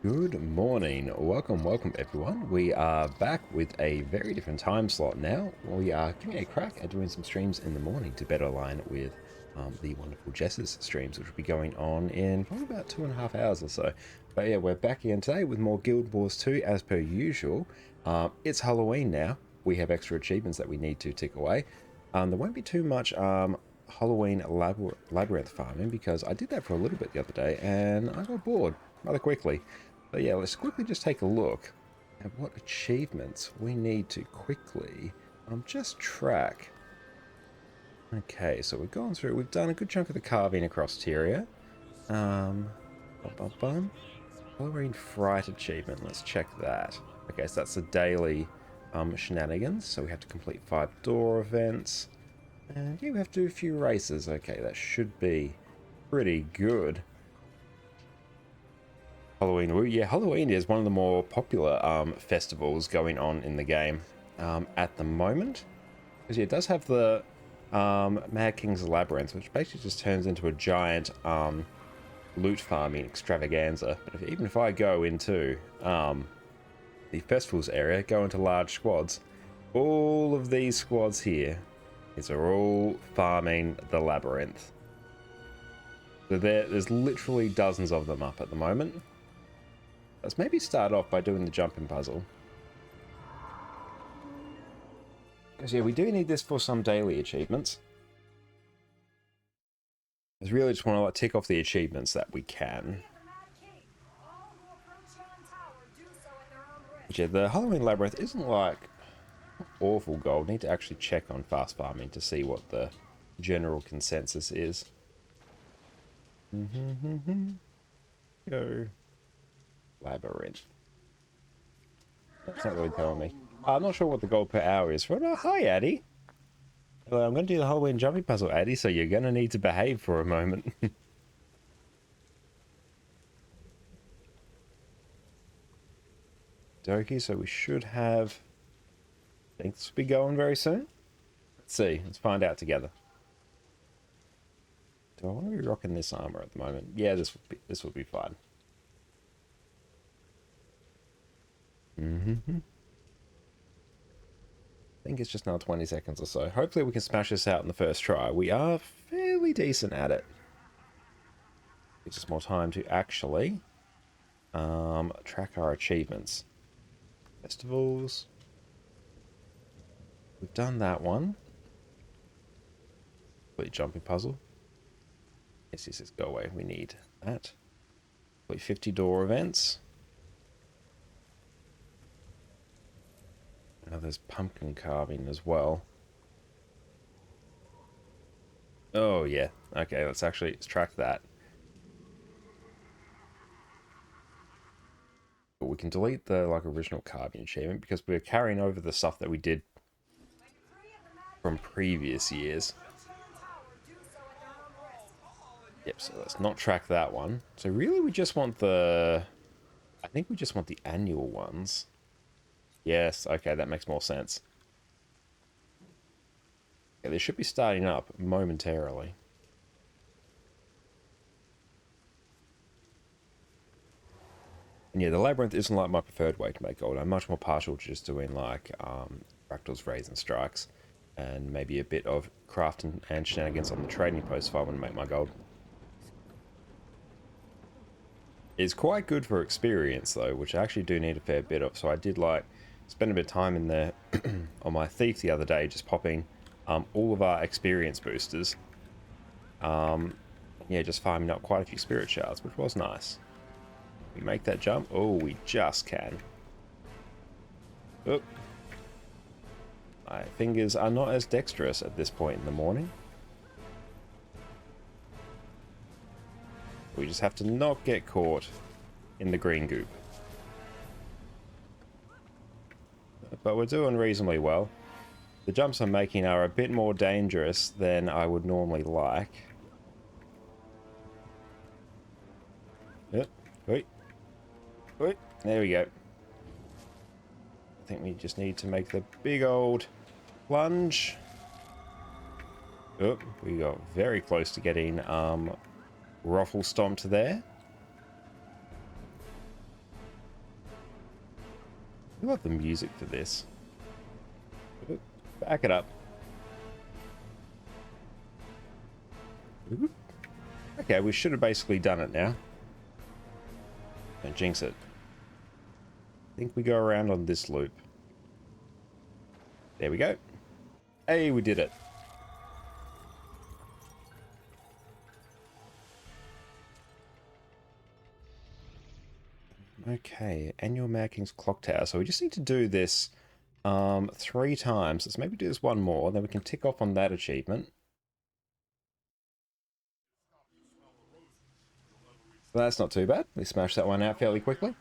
Good morning, welcome everyone. We are back with a very different time slot now. We are giving a crack at doing some streams in the morning to better align with the wonderful Jess's streams, which will be going on in probably about 2.5 hours or so. But yeah, we're back again today with more Guild Wars 2 as per usual. It's Halloween now. We have extra achievements that we need to tick away. There won't be too much Halloween labyrinth farming because I did that for a little bit the other day and I got bored rather quickly. But yeah, let's quickly just take a look at what achievements we need to quickly just track. Okay, so we've gone through, we've done a good chunk of the carving across Tyria. Bum, bum, bum. Halloween Fright achievement, let's check that. Okay, so that's the daily shenanigans, so we have to complete 5 door events. And yeah, we have to do a few races. Okay, that should be pretty good. Halloween. Well, yeah, Halloween is one of the more popular festivals going on in the game at the moment. Because yeah, it does have the Mad King's Labyrinth, which basically just turns into a giant loot farming extravaganza. But even if I go into the festivals area, go into large squads, all of these squads here are all farming the labyrinth. So there's literally dozens of them up at the moment. Let's maybe start off by doing the jumping puzzle. Because yeah, we do need this for some daily achievements. I really just want to tick off the achievements that we can. But yeah, the Halloween Labyrinth isn't like awful gold. Need to actually check on fast farming to see what the general consensus is. Go. Labyrinth. That's not really telling me. I'm not sure what the gold per hour is for. Oh, hi, Addy. Hello, I'm going to do the Halloween jumping puzzle, Addy, so you're going to need to behave for a moment. Doki, so we should have... I think this will be going very soon. Let's see. Let's find out together. Do I want to be rocking this armor at the moment? Yeah, this will be fine. I think it's just another 20 seconds or so. Hopefully we can smash this out in the first try. We are fairly decent at it. Gives us more time to actually track our achievements. Festivals. We've done that one. Complete jumping puzzle. Yes, go away. We need that. Complete 50 door events. Now there's pumpkin carving as well. Oh yeah. Okay, let's track that. But we can delete the original carving achievement because we're carrying over the stuff that we did from previous years. Yep, so let's not track that one. So really we just want the... I think we just want the annual ones. Yes, okay, that makes more sense. Okay, they should be starting up momentarily. And yeah, the labyrinth isn't like my preferred way to make gold. I'm much more partial to just doing like fractals, raids, and strikes, and maybe a bit of craft and shenanigans on the trading post if I want to make my gold. It's quite good for experience though, which I actually do need a fair bit of. So I did like spend a bit of time in there on my thief the other day, just popping all of our experience boosters. Yeah, just farming up quite a few spirit shards, which was nice. We make that jump. Oh, we just can. Oop. My fingers are not as dexterous at this point in the morning. We just have to not get caught in the green goop. But we're doing reasonably well. The jumps I'm making are a bit more dangerous than I would normally like. Yep. Wait. Wait. There we go. I think we just need to make the big old plunge. Oh, we got very close to getting ruffle stomped there. I love the music for this. Back it up. Okay, we should have basically done it now. Don't jinx it. I think we go around on this loop. There we go. Hey, we did it. Okay, annual Mad King's Clock Tower. So we just need to do this 3 times. Let's maybe do this one more, then we can tick off on that achievement. So that's not too bad. We smashed that one out fairly quickly.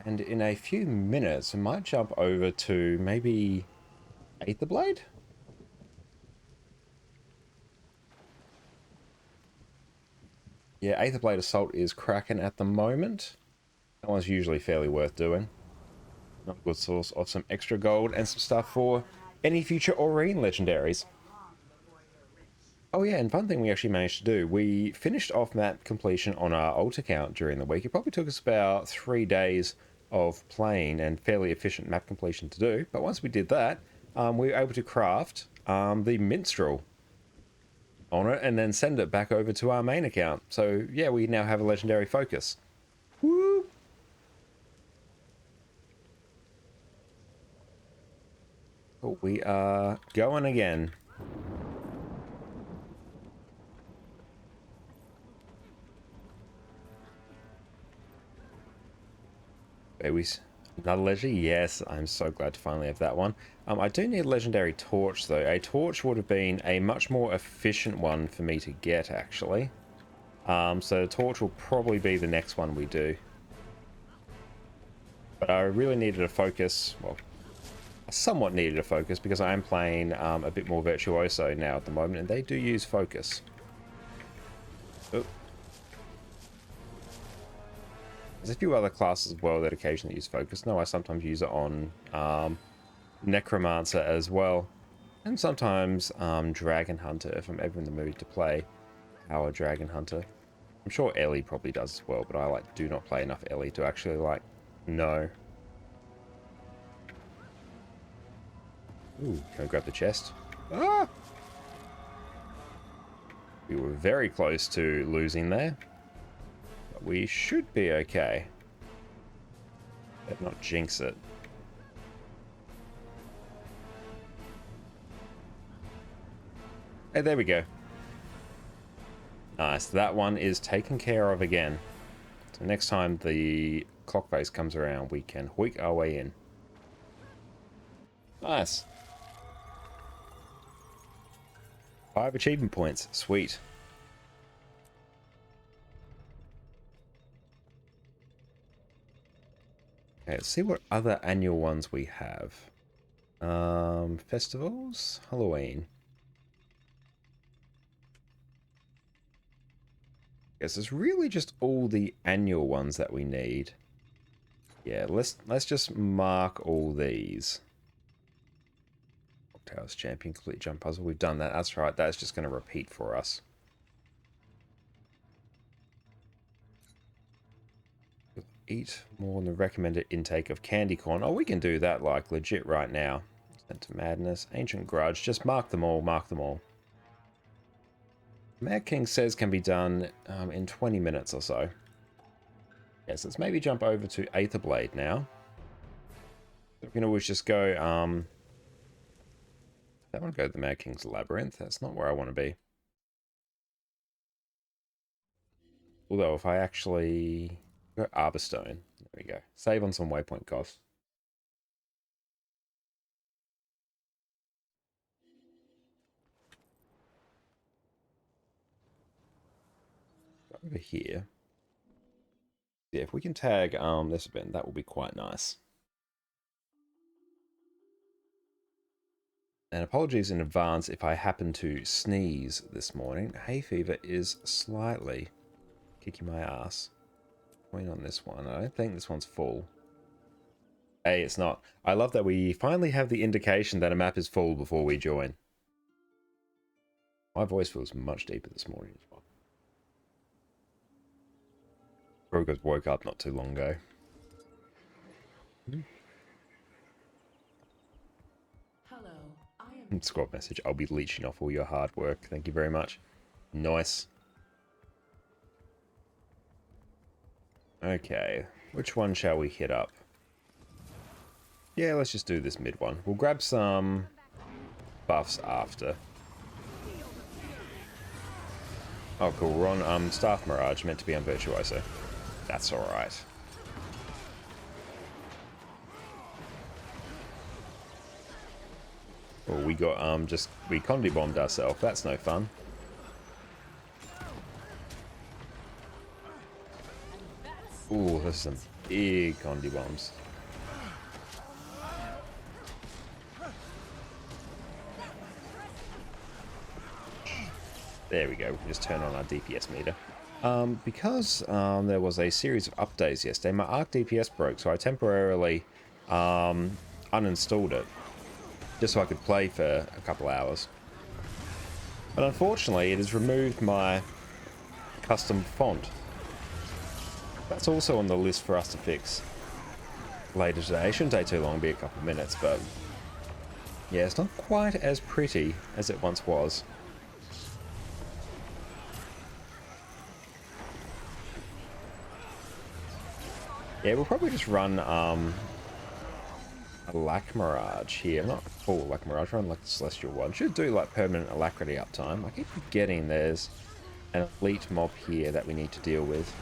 And in a few minutes, we might jump over to maybe Aetherblade? Yeah, Aetherblade Assault is cracking at the moment. That one's usually fairly worth doing. Not a good source of some extra gold and some stuff for any future Aurene legendaries. Oh yeah, and fun thing we actually managed to do, we finished off map completion on our alt account during the week. It probably took us about 3 days of playing and fairly efficient map completion to do. But once we did that, we were able to craft the Minstrel on it and then send it back over to our main account. So yeah, we now have a legendary focus. Woo! Oh, we are going again. Babies. Another legendary? Yes, I'm so glad to finally have that one. I do need a legendary torch, though. A torch would have been a much more efficient one for me to get, actually. So the torch will probably be the next one we do. But I really needed a focus. Well, I somewhat needed a focus because I am playing a bit more Virtuoso now at the moment, and they do use focus. Oh. There's a few other classes as well that occasionally use focus. No, I sometimes use it on Necromancer as well. And sometimes Dragon Hunter, if I'm ever in the mood to play our Dragon Hunter. I'm sure Ellie probably does as well, but I do not play enough Ellie to actually know. Ooh, can I grab the chest? Ah! We were very close to losing there. But we should be okay. Better not jinx it. Hey, there we go. Nice, that one is taken care of again. So next time the clock face comes around, we can hoik our way in. Nice. 5 achievement points, sweet. Okay, let's see what other annual ones we have. Festivals, Halloween. Guess it's really just all the annual ones that we need. Yeah, let's just mark all these. Towers Champion, complete jump puzzle. We've done that. That's right. That's just going to repeat for us. Eat more than the recommended intake of candy corn. Oh, we can do that like legit right now. Sent to Madness, Ancient Grudge. Just mark them all. Mark them all. Mad King says can be done in 20 minutes or so. Yes, let's maybe jump over to Aetherblade now. We can always just go, I want to go to the Mad King's Labyrinth. That's not where I want to be. Although if I actually go Arborstone, there we go. Save on some waypoint costs. Over here. Yeah, if we can tag this event, that will be quite nice. And apologies in advance if I happen to sneeze this morning. Hay fever is slightly kicking my ass. Going on this one. I don't think this one's full. Hey, it's not. I love that we finally have the indication that a map is full before we join. My voice feels much deeper this morning as well. Probably because woke up not too long ago. Squad message. I'll be leeching off all your hard work. Thank you very much. Nice. Okay, which one shall we hit up? Yeah, let's just do this mid one. We'll grab some buffs after. Oh, cool. We're on Staff Mirage, meant to be on Virtuoso. That's alright. Well, we got, we Condi bombed ourselves. That's no fun. Ooh, there's some big Condi bombs. There we go. We can just turn on our DPS meter. Because there was a series of updates yesterday, my Arc DPS broke, so I temporarily uninstalled it, just so I could play for a couple hours. But unfortunately, it has removed my custom font. That's also on the list for us to fix later today. It shouldn't take too long, be a couple of minutes, but yeah, it's not quite as pretty as it once was. Yeah, we'll probably just run a Lack Mirage here. Not full Lack Mirage, run like the Celestial one. Should do like permanent Alacrity uptime. I keep forgetting there's an elite mob here that we need to deal with.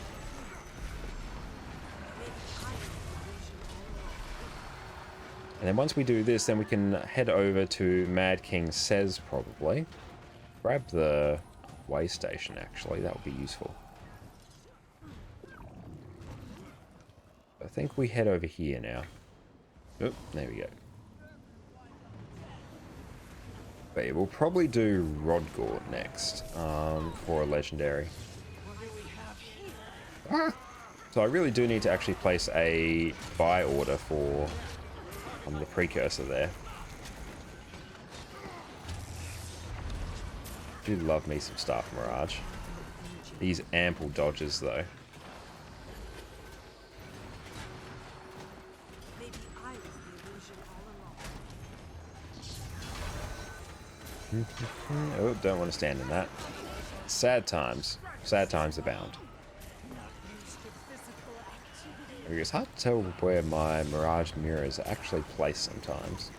And then once we do this, then we can head over to Mad King Says probably. Grab the way station actually, that would be useful. I think we head over here now. Oh, there we go. But yeah, we'll probably do Rodgort next for a legendary. So I really do need to actually place a buy order for the precursor there. I do love me some Staff Mirage. These ample dodges though. Oh, don't want to stand in that. Sad times. Sad times abound. It's hard to tell where my Mirage mirrors are actually placed sometimes.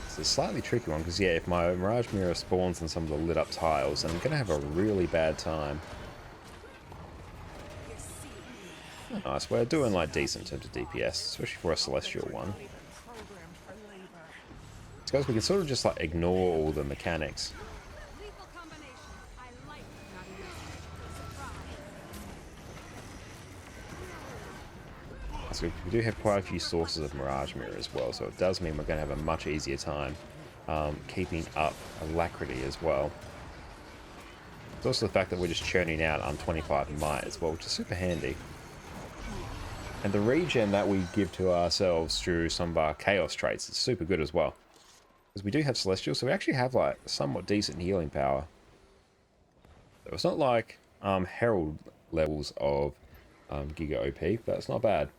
It's a slightly tricky one because, yeah, if my Mirage mirror spawns in some of the lit up tiles, then I'm going to have a really bad time. Oh, nice, we're doing like decent in terms of DPS, especially for a Celestial one. Guys, we can sort of just like ignore all the mechanics. So we do have quite a few sources of Mirage Mirror as well, so it does mean we're going to have a much easier time keeping up Alacrity as well. It's also the fact that we're just churning out on 25 might as well, which is super handy. And the regen that we give to ourselves through some of our Chaos traits is super good as well. Because we do have Celestial, so we actually have like somewhat decent healing power. So it's not like Herald levels of Giga OP, but it's not bad.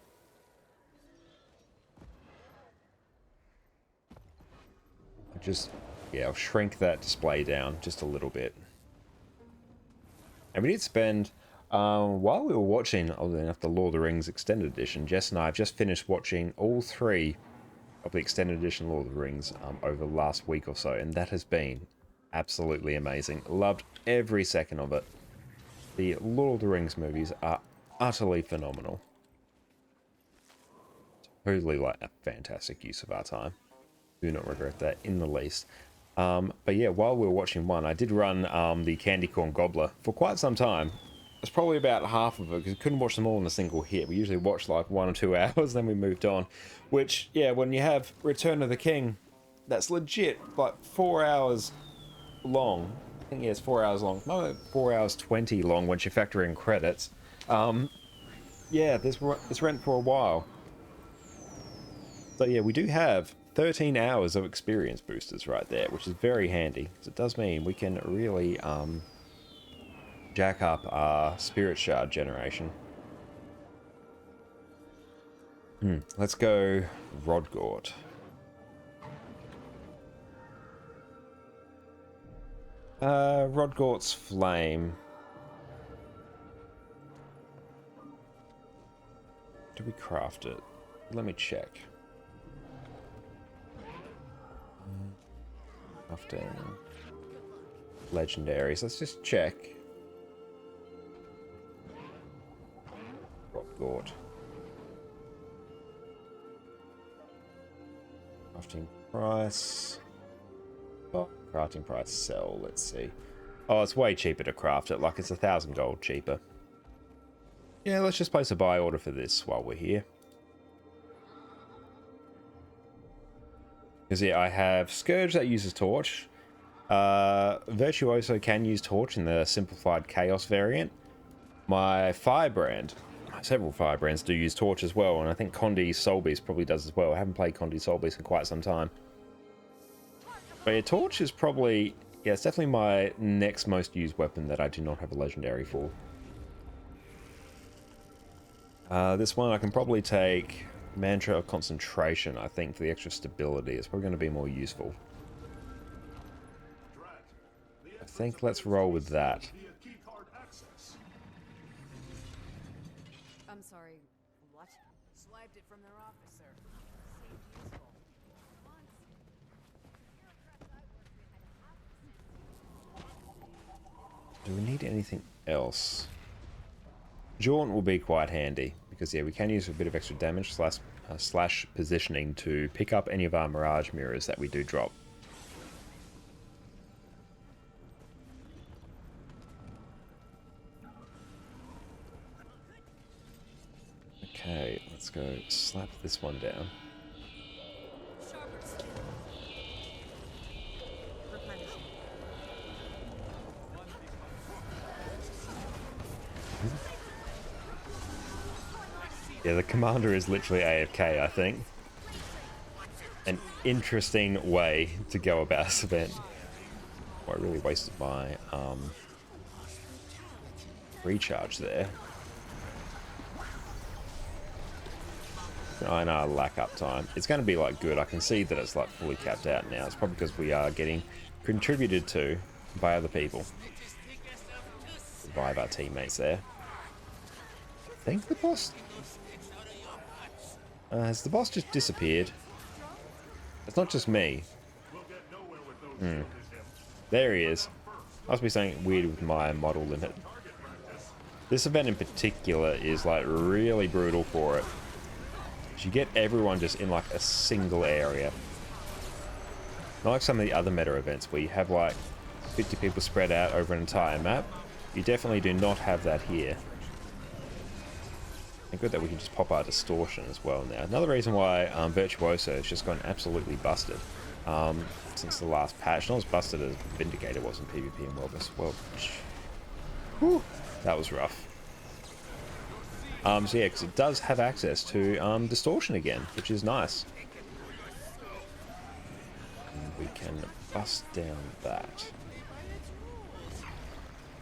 I'll shrink that display down just a little bit. And we did spend, while we were watching, oddly enough, the Lord of the Rings Extended Edition, Jess and I have just finished watching all 3 of the Extended Edition Lord of the Rings over the last week or so, and that has been absolutely amazing. Loved every second of it. The Lord of the Rings movies are utterly phenomenal. Totally like a fantastic use of our time. Do not regret that in the least. But yeah, while we were watching one, I did run the Candy Corn Gobbler for quite some time. It's probably about half of it because we couldn't watch them all in a single hit. We usually watched like 1 or 2 hours, then we moved on. Which, yeah, when you have Return of the King, that's legit like 4 hours long. I think, yeah, it's 4 hours long. No, 4 hours 20 long once you factor in credits. Yeah, this went for a while. So yeah, we do have 13 hours of experience boosters right there, which is very handy. So it does mean we can really jack up our Spirit Shard generation. Let's go Rodgort. Rodgort's Flame. Do we craft it? Let me check. Crafting. Legendaries. Let's just check. Rodgort. Crafting price. Oh, crafting price sell. Let's see. Oh, it's way cheaper to craft it. Like it's 1,000 gold cheaper. Yeah, let's just place a buy order for this while we're here. Because yeah, I have Scourge that uses Torch. Virtuoso can use Torch in the simplified Chaos variant. My Firebrand, several Firebrands do use Torch as well, and I think Condi Soulbeast probably does as well. I haven't played Condi Soulbeast in quite some time. But yeah, Torch is probably, yeah, it's definitely my next most used weapon that I do not have a legendary for. This one I can probably take Mantra of Concentration, I think, for the extra stability. It's probably going to be more useful. I think let's roll with that. I'm sorry, what? Swiped it from their officer. Seemed useful. Do we need anything else? Jaunt will be quite handy, because yeah, we can use a bit of extra damage slash positioning to pick up any of our Mirage Mirrors that we do drop. Okay, let's go slap this one down. Yeah, the commander is literally AFK, I think. An interesting way to go about this event. Oh, I really wasted my recharge there. I know, lack up time. It's going to be like good. I can see that it's like fully capped out now. It's probably because we are getting contributed to by other people. By our teammates there. I think the boss... has the boss just disappeared? It's not just me. There he is. Must be something weird with my model limit. This event in particular is like really brutal for it. You get everyone just in like a single area. Not like some of the other meta events where you have like 50 people spread out over an entire map. You definitely do not have that here. And good that we can just pop our distortion as well now. Another reason why Virtuoso has just gone absolutely busted since the last patch. Not as busted as Vindicator was in PvP and World vs. World. Whew, that was rough. So yeah, because it does have access to distortion again, which is nice. And we can bust down that.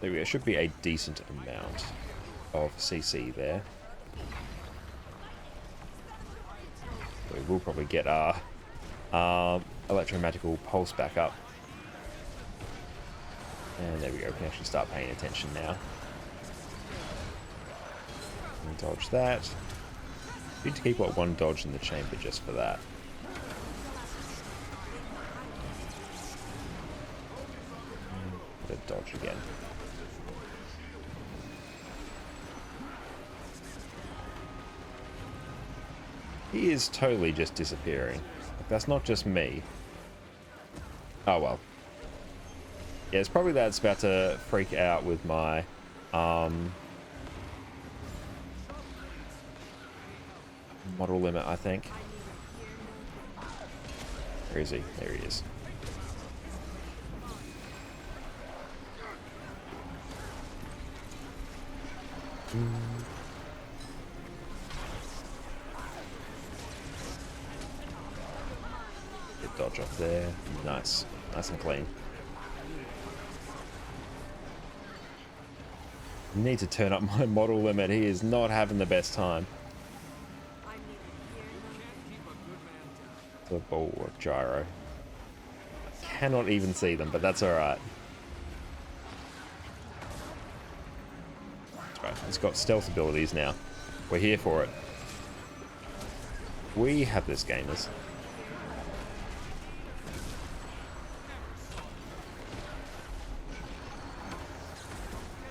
There we go. Should be a decent amount of CC there. We will probably get our electromagical pulse back up. And there we go. We can actually start paying attention now. And dodge that. Need to keep what one dodge in the chamber just for that. And a dodge again. He is totally just disappearing. That's not just me. Oh well. Yeah, it's probably that it's about to freak out with my model limit, I think. Where is he? There he is. Good dodge off there. Nice. Nice and clean. Need to turn up my model limit. He is not having the best time. the bulwark gyro. I cannot even see them, but that's alright. That's right, it's got stealth abilities now. We're here for it. We have this, gamers.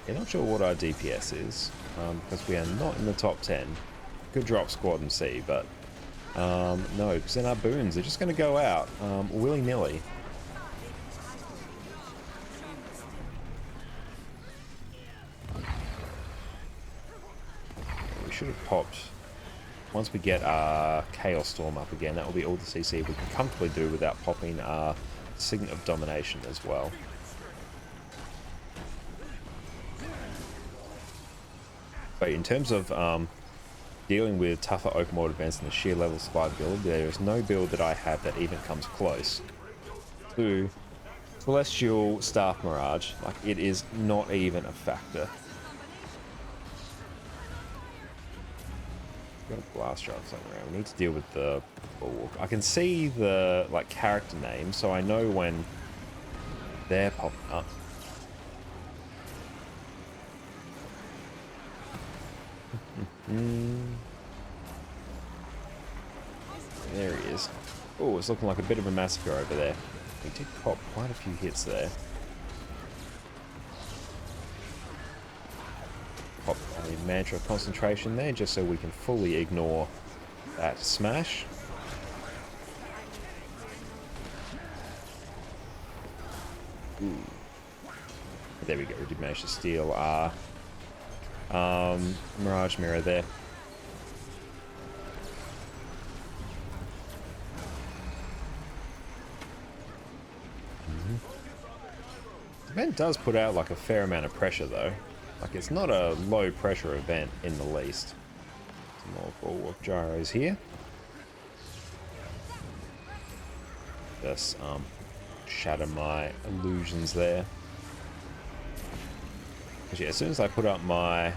I'm not sure what our DPS is, because we are not in the top 10. Could drop squad and see, but no, because then our boons are just going to go out willy-nilly. We should have popped. Once we get our Chaos Storm up again, that will be all the CC we can comfortably do without popping our Signet of Domination as well. But in terms of dealing with tougher open world events in the sheer level 5 build, there is no build that I have that even comes close to Celestial Staff Mirage. Like, it is not even a factor. Got a blast drive somewhere. We need to deal with the bulwark. I can see the like character names, so I know when they're popping up. There he is. Oh, it's looking like a bit of a massacre over there. We did pop quite a few hits there. Pop a mantra of concentration there, just so we can fully ignore that smash. Ooh. There we go. We did manage to steal our Mirage Mirror there. The event does put out like a fair amount of pressure though. Like, it's not a low pressure event in the least. Some more bulwark gyros here. Just shatter my illusions there. Because yeah, as soon as I put up my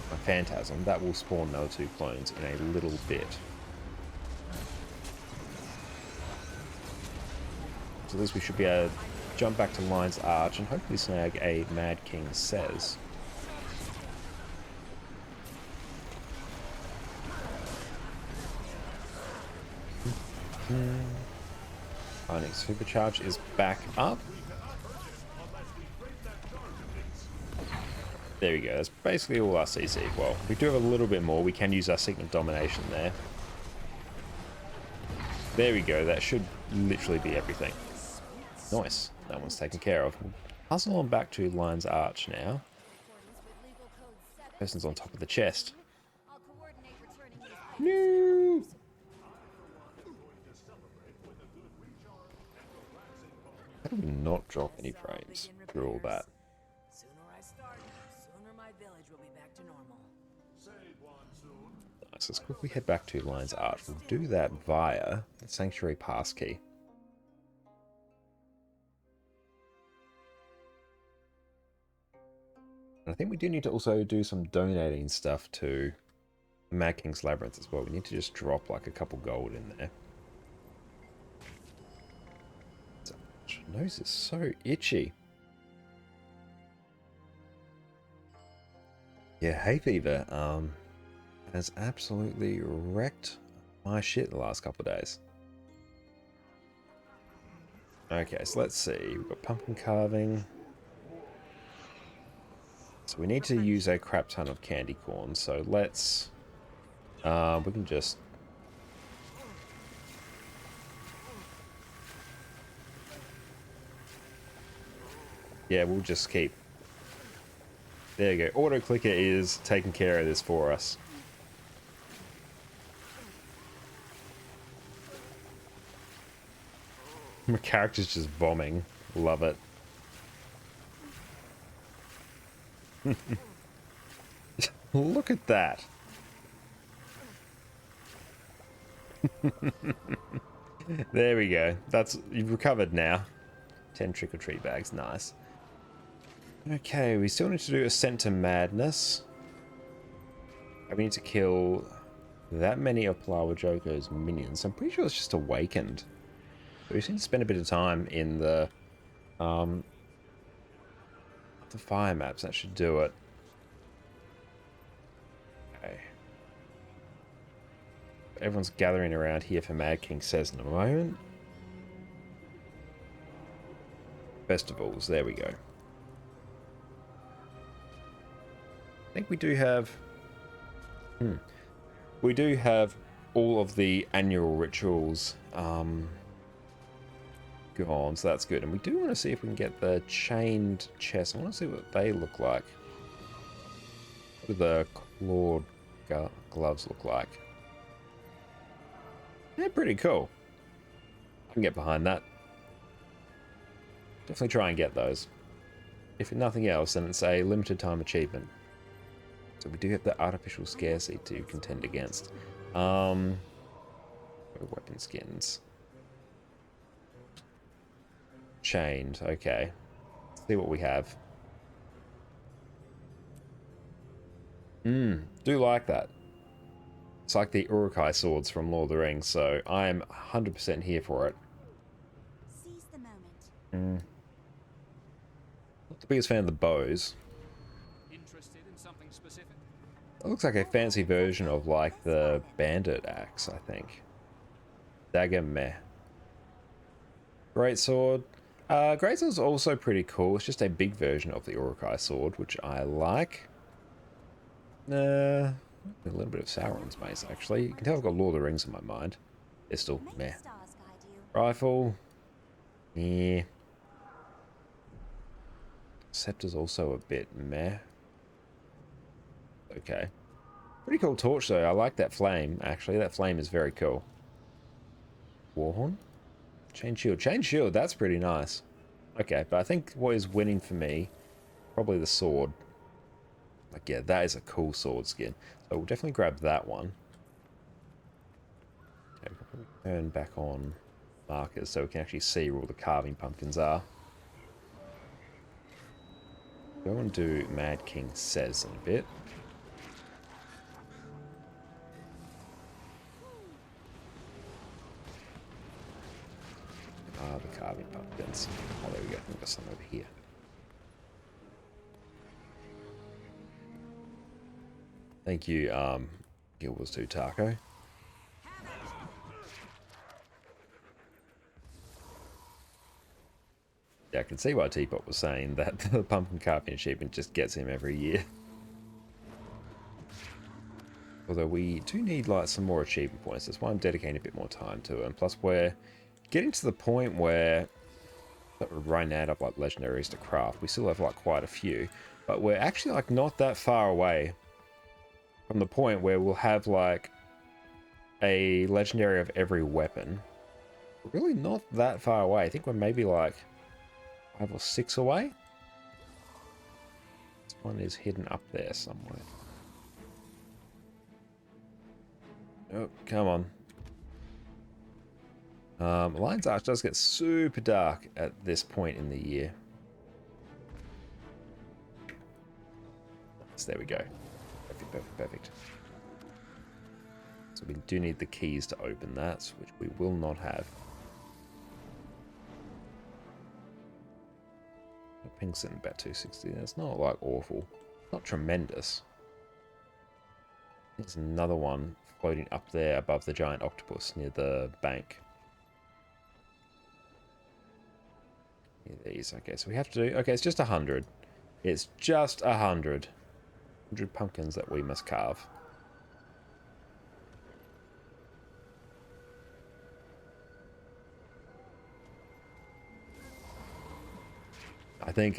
my Phantasm, that will spawn another 2 clones in a little bit. So at least we should be able to jump back to Lion's Arch and hopefully snag a Mad King Says. Ionic Supercharge is back up. There we go, that's basically all our CC. Well, we do have a little bit more. We can use our Signet Domination there. There we go, that should literally be everything. Nice, that one's taken care of. Hustle on back to Lion's Arch now. Person's on top of the chest. No! How do we not drop any frames through all that? Nice, let's quickly head back to Lion's Arch. We'll do that via the Sanctuary Passkey. And I think we do need to also do some donating stuff to Mad King's Labyrinth as well. We need to just drop like a couple gold in there. My nose is so itchy. Yeah, hay fever has absolutely wrecked my shit the last couple of days. Okay, so let's see. We've got pumpkin carving. So we need to use a crap ton of candy corn. So let's we can just yeah, we'll just keep. There you go. Auto clicker is taking care of this for us. My character's just bombing. Love it. Look at that. There we go. That's, you've recovered now. 10 trick-or-treat bags. Nice. Okay, we still need to do Ascent to Madness. We need to kill that many of Palawa Joko's minions. I'm pretty sure it's just awakened. So we seem to spend a bit of time in the fire maps. That should do it. Okay. Everyone's gathering around here for Mad King Says in a moment. Festivals, there we go. I think we do have... We do have all of the annual rituals gone, so that's good. And we do want to see if we can get the chained chests. I want to see what they look like. What do the clawed gloves look like? They're pretty cool. I can get behind that. Definitely try and get those. If nothing else, then it's a limited time achievement. So we do have the artificial scarcity to contend against. Weapon skins. Chained, okay. Let's see what we have. Do like that. It's like the Uruk-hai swords from Lord of the Rings, so I am 100% here for it. Seize the moment. Not the biggest fan of the bows. Interested in something specific? It looks like a fancy version of like the bandit axe, I think. Dagger meh. Great sword. Great sword is also pretty cool. It's just a big version of the Uruk-hai sword, which I like. A little bit of Sauron's mace, actually. You can tell I've got Lord of the Rings in my mind. Pistol, Make meh. the stars guide you. Rifle, yeah. Scepter's also a bit meh. Okay. Pretty cool torch, though. I like that flame, actually. That flame is very cool. Warhorn? Chain shield. Chain shield, that's pretty nice. Okay, but I think what is winning for me, probably the sword. Like, yeah, that is a cool sword skin. So we'll definitely grab that one. Okay, we'll probably turn back on markers so we can actually see where all the carving pumpkins are. Go and do Mad King Says in a bit. The carving pumpkins. Oh, there we go. We've got some over here. Thank you, Gilbers 2 Taco. Yeah, I can see why Teapot was saying that the pumpkin carving achievement just gets him every year. Although we do need like some more achievement points. That's why I'm dedicating a bit more time to it. And plus we're getting to the point where we're running out of like legendaries to craft. We still have like quite a few, but we're actually like not that far away from the point where we'll have like a legendary of every weapon. We're really not that far away. I think we're maybe like 5 or 6 away. This one is hidden up there somewhere. Oh, come on. Lion's Arch does get super dark at this point in the year. So there we go. Perfect, perfect, perfect. So we do need the keys to open that, which we will not have. Ping's in about 260. That's not like awful. Not tremendous. There's another one floating up there above the giant octopus near the bank. Near these. Okay, so we have to do... Okay, it's just 100. It's just 100. 100 pumpkins that we must carve. I think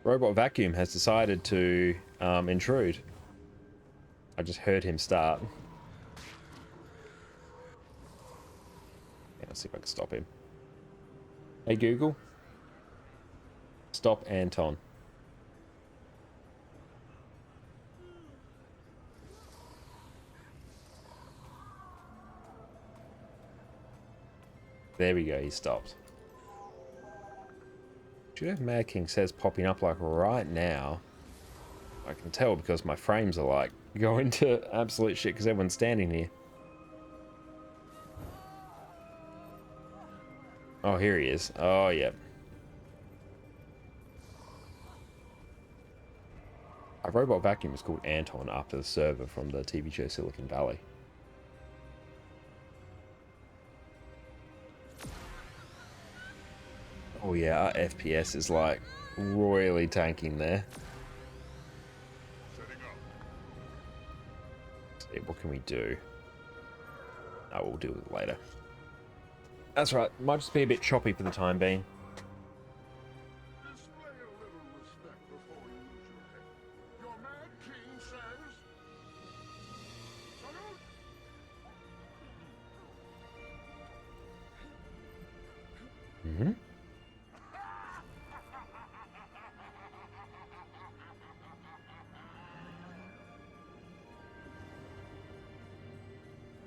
Robot Vacuum has decided to intrude. I just heard him start. Yeah, let's see if I can stop him. Hey Google, stop Anton. There we go, he stopped. Should have Mad King Says popping up like right now. I can tell because my frames are like go into absolute shit because everyone's standing here. Oh, here he is. Oh, yep. A robot vacuum is called Anton after the server from the TV show Silicon Valley. Oh yeah, our FPS is like royally tanking there. See, what can we do? Oh, we'll deal with it later. That's right, might just be a bit choppy for the time being. Display a little respect before you lose your head. Your mad king says... Salute! Mm-hmm.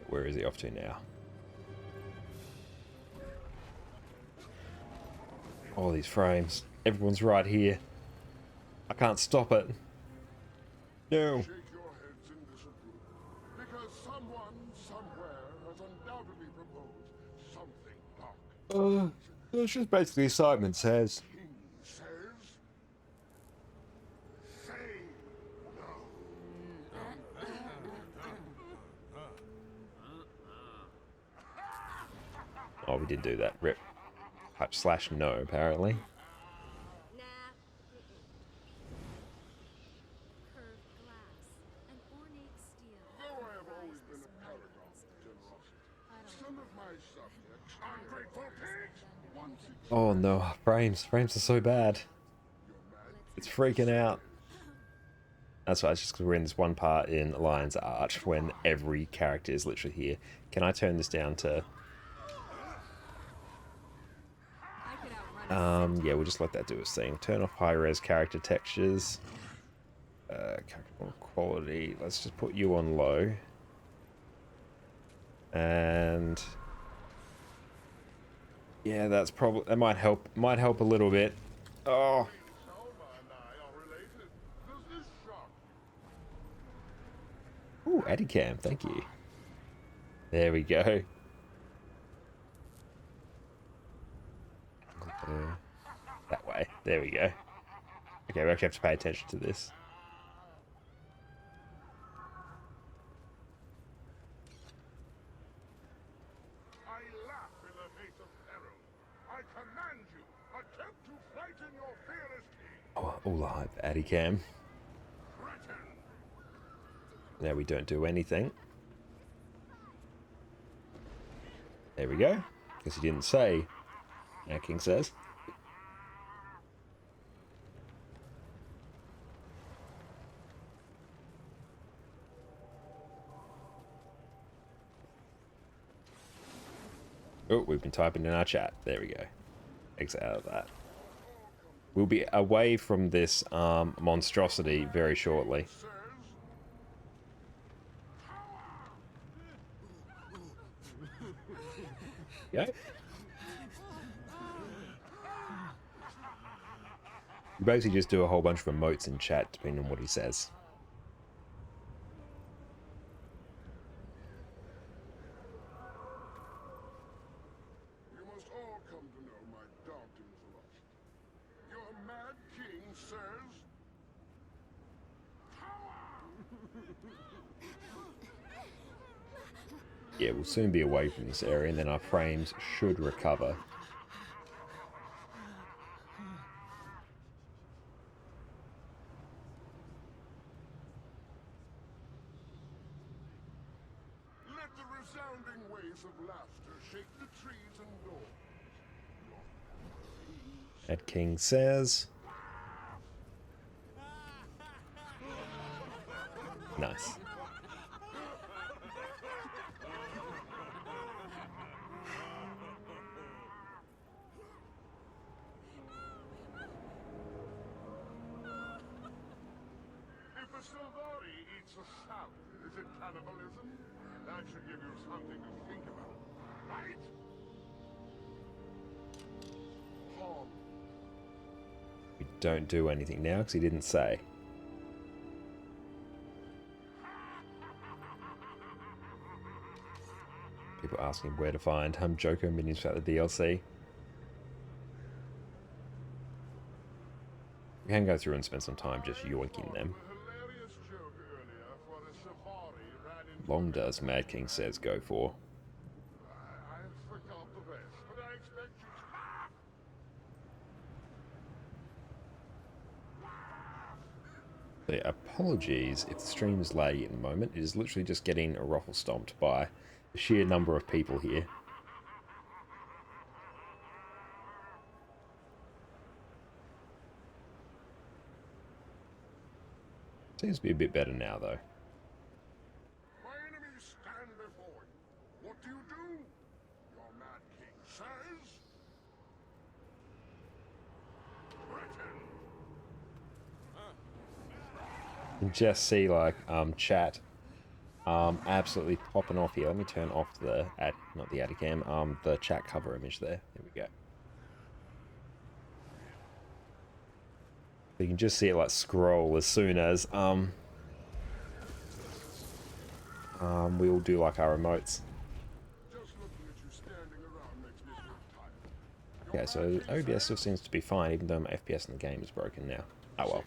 Where is he off to now? All these frames. Everyone's right here. I can't stop it. No. Shake your heads in disapproval. Because someone, somewhere, has undoubtedly proposed something dark. It's just basically Simon Says. King says... Say no. Oh, we did do that. Rip. / no, apparently. Nah. Curved glass, an ornate steel. Though I have always been a paragon of generosity, some of my subjects, ungrateful pigs, once Oh no, frames. Frames are so bad. It's freaking out. That's why it's just because we're in this one part in Lion's Arch when every character is literally here. Can I turn this down to... yeah, we'll just let that do its thing. Turn off high-res character textures. Character quality. Let's just put you on low. And... yeah, that's probably... that might help. Might help a little bit. Oh... Selma and I are related. Does this shock ooh, Adicam, thank you. There we go. That way. There we go. Okay, we actually have to pay attention to this. I laugh in the face of peril. I command you, attempt to frighten your fearless king. Oh, all the hype, Adicam. Threaten. Now we don't do anything. There we go. Because he didn't say. Now King says. Oh, we've been typing in our chat. There we go. Exit out of that. We'll be away from this monstrosity very shortly. Says... Yeah. You basically just do a whole bunch of emotes in chat depending on what he says. You must all come to know my daunting philosophy. Your mad king says... Yeah, we'll soon be away from this area and then our frames should recover. Let the resounding waves of laughter shake the trees and doors. Ed King says. Nice. If a Silvari eats a salad, is it cannibalism? That should give you something to think about, right? Paul, We don't do anything now because he didn't say. People asking where to find Joker minions for the DLC. We can go through and spend some time just yoinking them. Hilarious joke earlier for a safari ran into Long does, Mad King says, go for. I forgot the rest, but I expect you to. So, apologies if the stream is laggy at the moment. It is literally just getting ruffle stomped by the sheer number of people here. Seems to be a bit better now, though. My enemies stand before you. What do? Your Mad King says. Britain. You can just see, like, chat absolutely popping off here. Let me turn off the not the Adicam, the chat cover image there. There we go. You can just see it like scroll as soon as we all do like our emotes. Just looking at you standing around makes me feel tired. Okay, so OBS still seems to be fine, even though my FPS in the game is broken now. Oh well.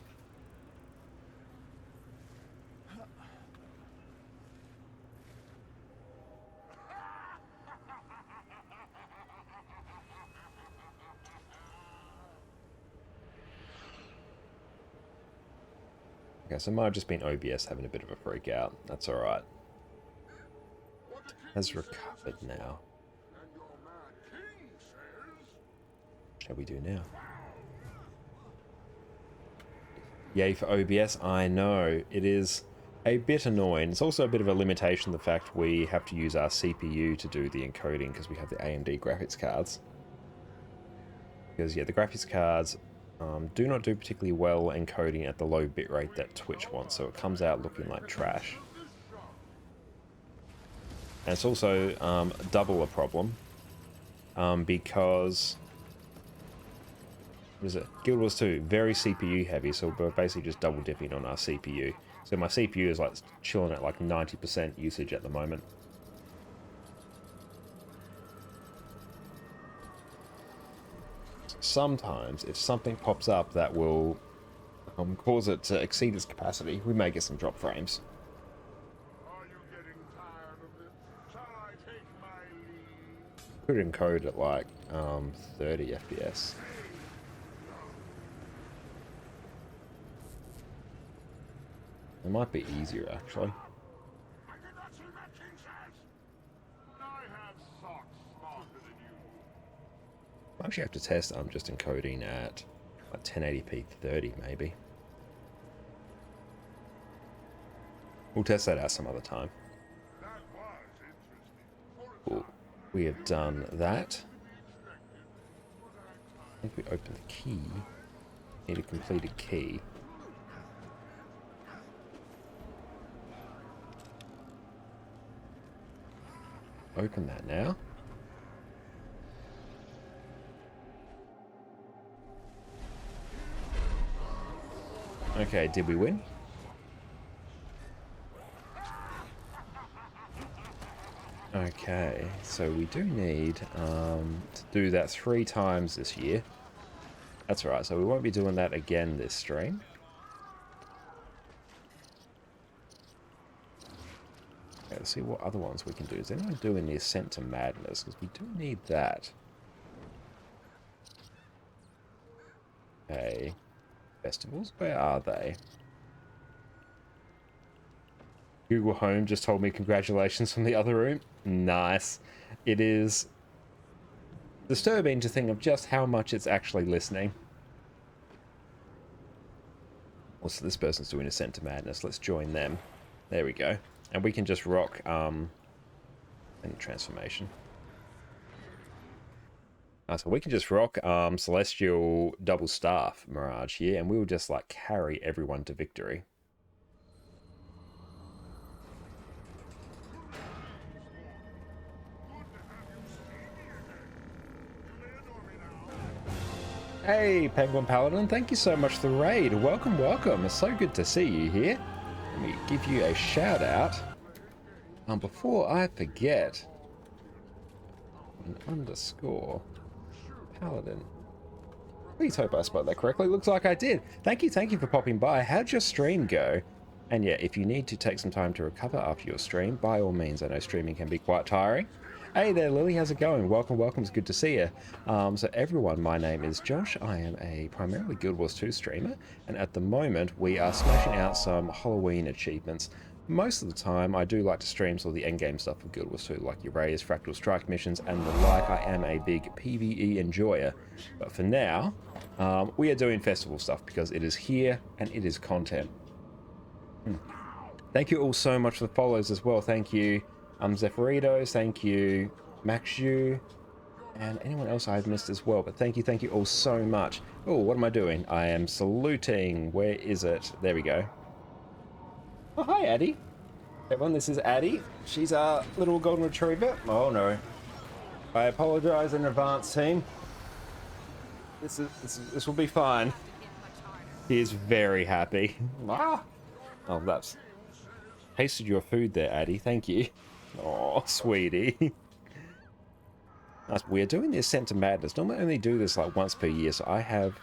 Okay, so it might have just been OBS having a bit of a freak out. That's alright. Has recovered now. And your Mad King says. Shall we do now? Yay for OBS, I know. It is a bit annoying. It's also a bit of a limitation, the fact we have to use our CPU to do the encoding because we have the AMD graphics cards. Because, yeah, the graphics cards do not do particularly well encoding at the low bitrate that Twitch wants, so it comes out looking like trash. And it's also double a problem because, what is it? Guild Wars 2, very CPU heavy, so we're basically just double dipping on our CPU. So my CPU is like chilling at like 90% usage at the moment. Sometimes, if something pops up that will cause it to exceed its capacity, we may get some drop frames. Are you getting tired of this? Shall I take my leave? Could encode at like 30 FPS. It might be easier actually. I did not see Mad King says. I have socks smarter than you. I actually have to test. I'm just encoding at like 1080p 30 maybe. We'll test that out some other time. That was interesting. Cool. We have done that. I think we opened the key. Need a completed key. Open that now. Okay, did we win? Okay, so we do need to do that 3 times this year. That's right, so we won't be doing that again this stream. Okay, let's see what other ones we can do. Is anyone doing the Ascent to Madness? Because we do need that. Okay. Festivals? Where are they? Google Home just told me congratulations from the other room. Nice. It is disturbing to think of just how much it's actually listening. Also, this person's doing Ascent to Madness. Let's join them. There we go. And we can just rock and transformation. So we can just rock Celestial Double Staff Mirage here, and we will just like carry everyone to victory. Hey, Penguin Paladin, thank you so much for the raid. Welcome, welcome. It's so good to see you here. Let me give you a shout out. Before I forget, underscore paladin. Please hope I spelled that correctly. Looks like I did. Thank you for popping by. How'd your stream go? And yeah, if you need to take some time to recover after your stream, by all means, I know streaming can be quite tiring. Hey there, Lily, how's it going? Welcome, it's good to see you. So everyone, my name is Josh. I am a primarily Guild Wars 2 streamer, and at the moment, we are smashing out some Halloween achievements. Most of the time, I do like to stream some of the endgame stuff for Guild Wars 2, like your raids, Fractal Strike missions, and the like. I am a big PvE enjoyer. But for now, we are doing festival stuff because it is here and it is content. Thank you all so much for the follows as well. Thank you, Zepharitos. Thank you, Maxu, and anyone else I've missed as well. But thank you all so much. Oh, what am I doing? I am saluting. Where is it? There we go. Oh, hi, Addie. Everyone, this is Addie. She's our little golden retriever. Oh, no. I apologize in advance, team. This will be fine. He is very happy. Ah. Oh, that's... Tasted your food there, Addie. Thank you. Oh, sweetie. We're doing the Ascent to Madness. Normally I only do this like once per year, so I have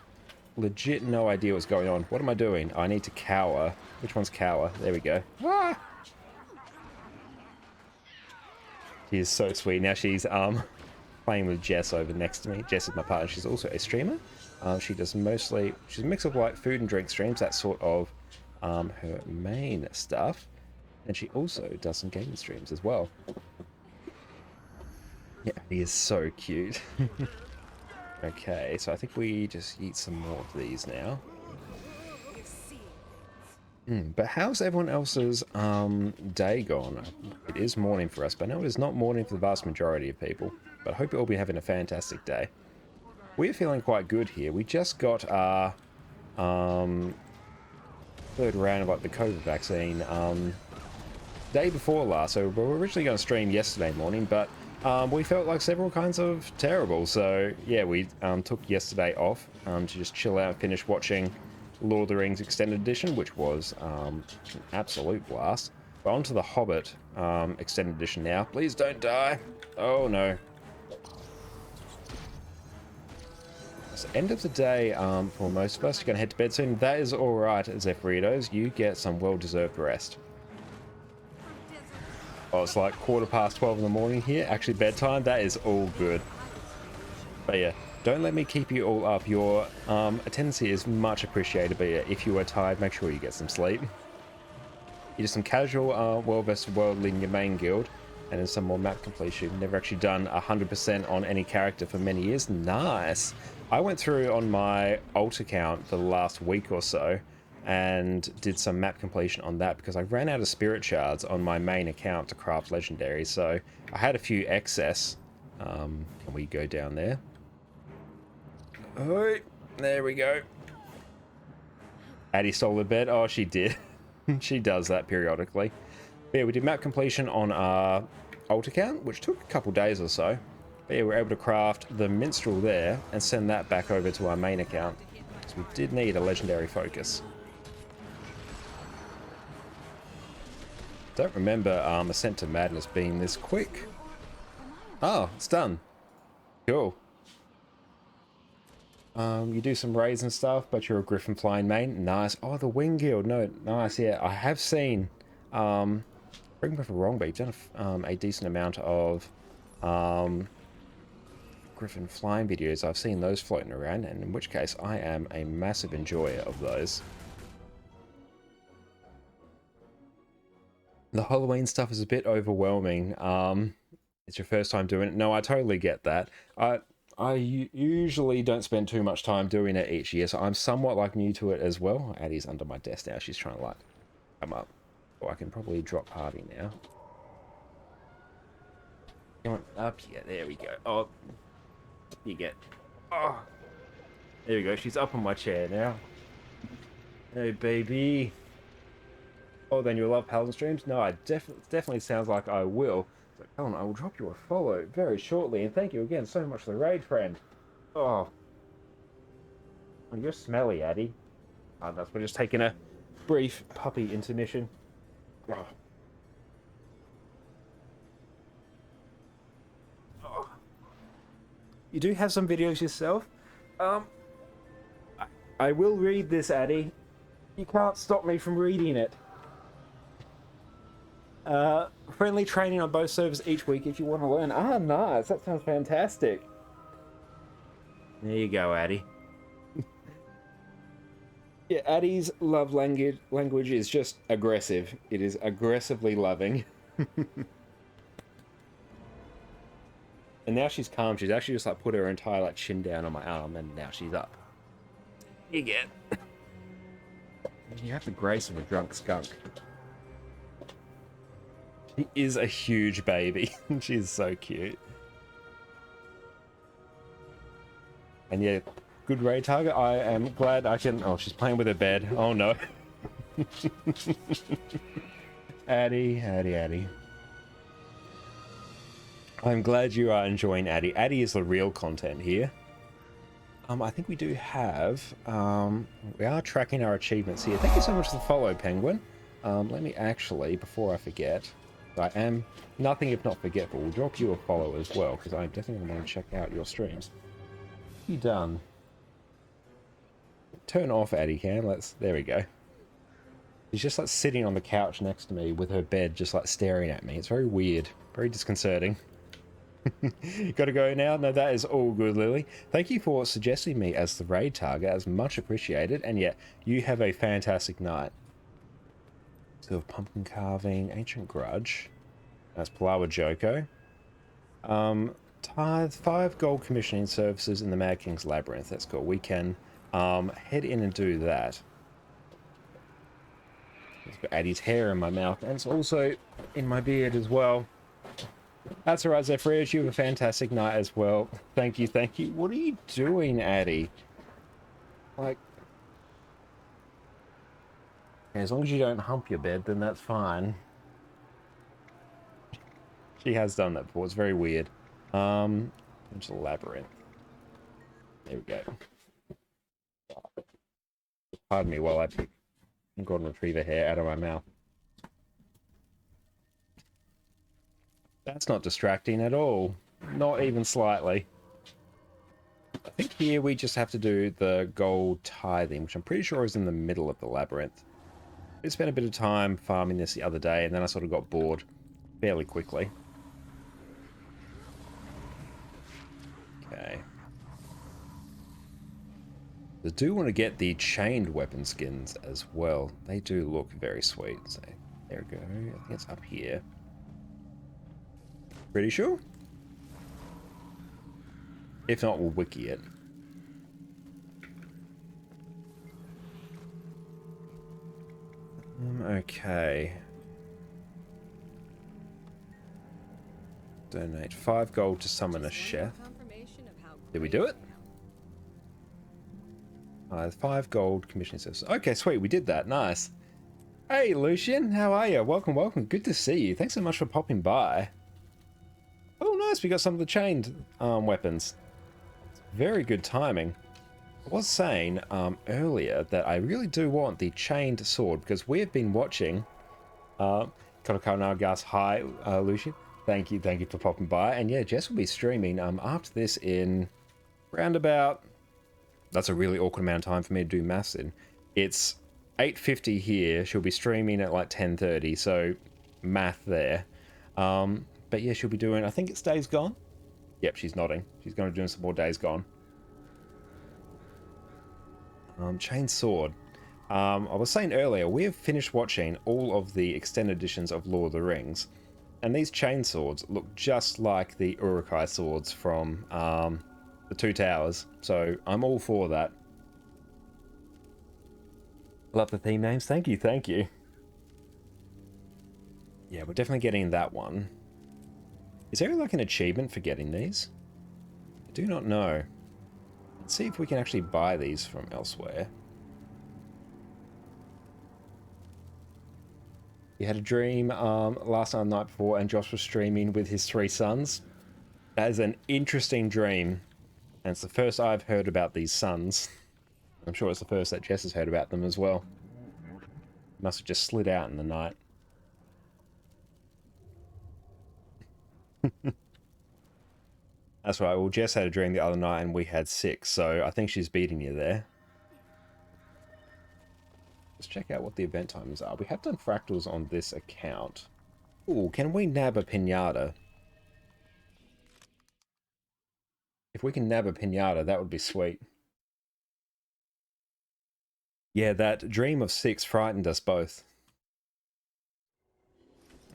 legit no idea what's going on. What am I doing? I need to cower. Which one's cower? There we go. Ah! She is so sweet. Now she's playing with Jess over next to me. Jess is my partner. She's also a streamer. She's a mix of like food and drink streams. That's sort of her main stuff. And she also does some gaming streams as well. Yeah, he is so cute. Okay, so I think we just eat some more of these now. But how's everyone else's day gone? It is morning for us, but no, it is not morning for the vast majority of people. But I hope you'll all be having a fantastic day. We're feeling quite good here. We just got our third round of like the COVID vaccine day before last. So we were originally going to stream yesterday morning, but we felt like several kinds of terrible. So yeah, we took yesterday off to just chill out and finish watching Lord of the Rings Extended Edition, which was an absolute blast. But on to the Hobbit Extended Edition now. Please don't die. Oh no. So end of the day for most of us. You're going to head to bed soon. That is all right, Zepharitos. You get some well-deserved rest. Oh, it's like 12:15 in the morning here. Actually, bedtime. That is all good. But yeah, don't let me keep you all up. Your attendance here is much appreciated. But yeah, if you are tired, make sure you get some sleep. You do some casual World vs. World leading your main guild, and then some more map completion. Never actually done 100% on any character for many years. Nice. I went through on my alt account for the last week or so and did some map completion on that because I ran out of spirit shards on my main account to craft legendaries. So I had a few excess. Can we go down there? Oh, there we go. Addie stole the bed. Oh, she did. She does that periodically. But yeah, we did map completion on our alt account, which took a couple days or so. But yeah, we were able to craft the minstrel there and send that back over to our main account. So we did need a legendary focus. Don't remember Ascent to Madness being this quick. Oh, it's done. Cool. You do some raids and stuff, but you're a Griffin flying main. Nice. Oh, the Wing Guild. No, nice. Yeah, I have seen. Correct me if I'm wrong, but you've done a decent amount of Griffin flying videos. I've seen those floating around, and in which case I am a massive enjoyer of those. The Halloween stuff is a bit overwhelming. It's your first time doing it. No, I totally get that. I usually don't spend too much time doing it each year, so I'm somewhat like new to it as well. Addie's under my desk now. She's trying to like come up. Oh, I can probably drop Harvey now. Come on up here. There we go. Oh, you get. Oh, there we go. She's up on my chair now. Hey, baby. Oh, then you'll love Paladin streams? No, I definitely sounds like I will. So, Paladin, I will drop you a follow very shortly, and thank you again so much for the raid, friend. Oh, you're smelly, Addie. We're just taking a brief puppy intermission. Oh. Oh. You do have some videos yourself. I will read this, Addy. You can't stop me from reading it. Friendly training on both servers each week if you want to learn. Ah, nice. That sounds fantastic. There you go, Addy. Yeah, Addie's love language is just aggressive. It is aggressively loving. And now she's calm. She's actually just like put her entire like chin down on my arm, and now she's up. You get. You have the grace of a drunk skunk. She is a huge baby. She's so cute. And yeah, good raid target. I am glad I can. Oh, she's playing with her bed. Oh no. Addie. I'm glad you are enjoying Addie. Addie is the real content here. I think we do have, we are tracking our achievements here. Thank you so much for the follow, Penguin. Let me actually, before I forget, I am nothing if not forgetful. We'll drop you a follow as well, because I definitely want to check out your streams. You done? Turn off Addie Cam. There we go. She's just like sitting on the couch next to me with her bed just like staring at me. It's very weird, very disconcerting. Gotta go now? No, that is all good, Lily. Thank you for suggesting me as the raid target. That's much appreciated. And yet, you have a fantastic night. So, pumpkin carving, ancient grudge. That's Palawa Joko. Tithe 5 gold commissioning services in the Mad King's Labyrinth. That's cool. We can head in and do that. It's got Addie's hair in my mouth, and it's also in my beard as well. That's alright, Zephyrius. You have a fantastic night as well. Thank you, thank you. What are you doing, Addie? Like, as long as you don't hump your bed, then that's fine. She has done that before. It's very weird. Into the labyrinth. There we go. Pardon me while I pick golden retriever hair out of my mouth. That's not distracting at all. Not even slightly. I think here we just have to do the gold tithing, which I'm pretty sure is in the middle of the labyrinth. I spent a bit of time farming this the other day, and then I sort of got bored fairly quickly. Okay. I do want to get the chained weapon skins as well. They do look very sweet. So there we go. I think it's up here. Pretty sure? If not, we'll wiki it. Okay. Donate 5 gold to summon a chef. Did we do it? 5 gold commissioning services. Okay, sweet, we did that. Nice. Hey, Lucian, how are you? Welcome, welcome. Good to see you. Thanks so much for popping by. Oh, nice. We got some of the chained weapons. Very good timing. I was saying earlier that I really do want the chained sword because we have been watching Kotokarnagas. Hi, Lucian. Thank you for popping by. And yeah, Jess will be streaming after this in roundabout. That's a really awkward amount of time for me to do maths in. It's 8:50 here. She'll be streaming at like 10:30, so math there. But yeah, she'll be doing, I think it's Days Gone. Yep, she's nodding. She's going to be doing some more Days Gone. Chain Sword. I was saying earlier, we have finished watching all of the extended editions of Lord of the Rings. And these chain swords look just like the Uruk-hai swords from the Two Towers. So I'm all for that. Love the theme names. Thank you, thank you. Yeah, we're definitely getting that one. Is there like an achievement for getting these? I do not know. Let's see if we can actually buy these from elsewhere. You had a dream last night, the night before, and Josh was streaming with his 3 sons. That is an interesting dream. And it's the first I've heard about these sons. I'm sure it's the first that Jess has heard about them as well. Must have just slid out in the night. That's right. Well, Jess had a dream the other night and we had 6, so I think she's beating you there. Let's check out what the event times are. We have done fractals on this account. Ooh, can we nab a pinata? If we can nab a pinata, that would be sweet. Yeah, that dream of 6 frightened us both.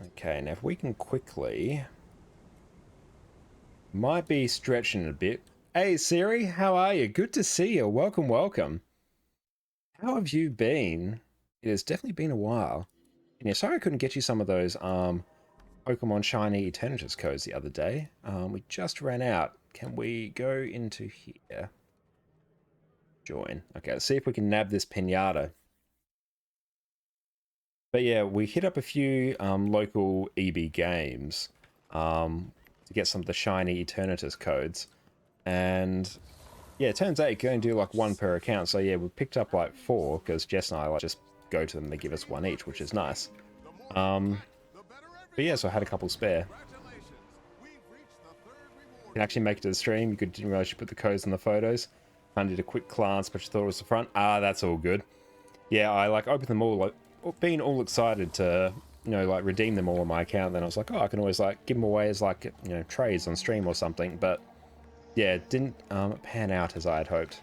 Okay, now if we can quickly... Might be stretching a bit. Hey Siri, how are you? Good to see you. Welcome, welcome. How have you been? It has definitely been a while. And yeah, sorry I couldn't get you some of those Pokemon Shiny Eternatus codes the other day. We just ran out. Can we go into here? Join. Okay, let's see if we can nab this pinata. But yeah, we hit up a few local EB games to get some of the Shiny Eternatus codes. And yeah, it turns out you can only do like 1 per account. So yeah, we picked up like 4 because Jess and I like just go to them and they give us 1 each, which is nice. But yeah, so I had a couple spare. You can actually make it to the stream. You didn't realize you put the codes in the photos. I did a quick glance, but you thought it was the front. Ah, that's all good. Yeah, I like opened them all, like being all excited to, you know, like redeem them all on my account. Then I was like, oh, I can always like give them away as like, you know, trades on stream or something. But yeah, it didn't pan out as I had hoped.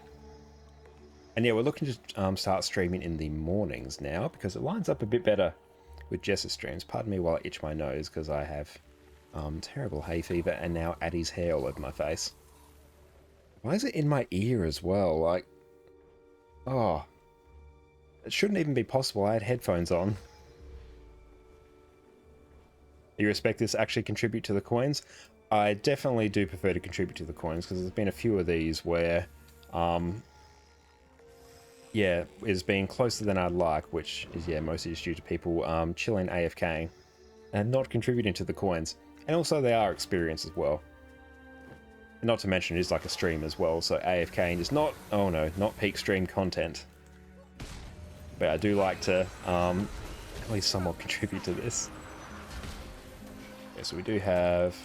And yeah, we're looking to start streaming in the mornings now because it lines up a bit better with Jess's streams. Pardon me while I itch my nose because I have terrible hay fever and now Addie's hair all over my face. Why is it in my ear as well? Like, oh, it shouldn't even be possible. I had headphones on. You expect this to actually contribute to the coins? I definitely do prefer to contribute to the coins because there's been a few of these where, yeah, it's been closer than I'd like, which is, yeah, mostly just due to people chilling AFKing and not contributing to the coins. And also they are experience as well. Not to mention it is like a stream as well, so AFKing is not, oh no, not peak stream content. But I do like to at least somewhat contribute to this. Yeah, so we do have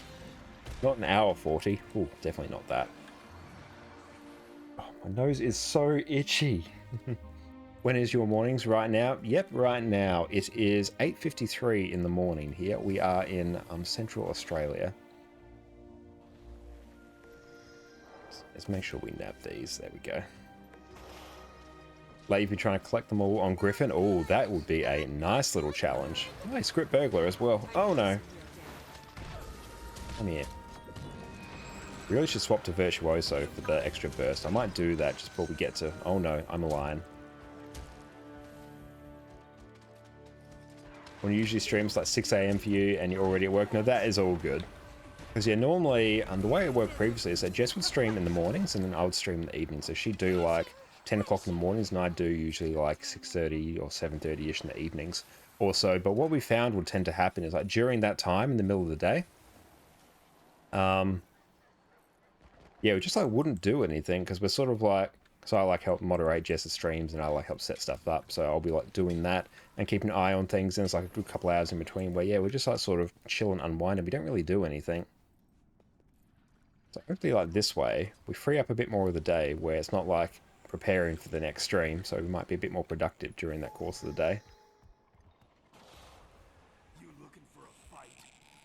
not an hour 40. Ooh, definitely not that. Oh, my nose is so itchy. When is your mornings? Right now? Yep, right now. It is 8:53 in the morning here. We are in Central Australia. Let's make sure we nab these. There we go. Like, if you're trying to collect them all on Griffin, oh, that would be a nice little challenge. Oh, script burglar as well. Oh no. Come here. Really should swap to Virtuoso for the extra burst. I might do that just before we get to... Oh no, I'm a lion. When you usually streams like 6 AM for you and you're already at work, no, that is all good. Because yeah, normally, the way it worked previously is that Jess would stream in the mornings and then I would stream in the evenings. So she'd do like 10 o'clock in the mornings and I'd do usually like 6:30 or 7:30ish in the evenings also. But what we found would tend to happen is like during that time in the middle of the day, yeah, we just like wouldn't do anything because we're sort of like, so I like help moderate Jess's streams and I like help set stuff up. So I'll be like doing that and keeping an eye on things. And it's like a good couple hours in between where, yeah, we're just like sort of chill and unwind and we don't really do anything. So hopefully like this way, we free up a bit more of the day where it's not like preparing for the next stream. So we might be a bit more productive during that course of the day.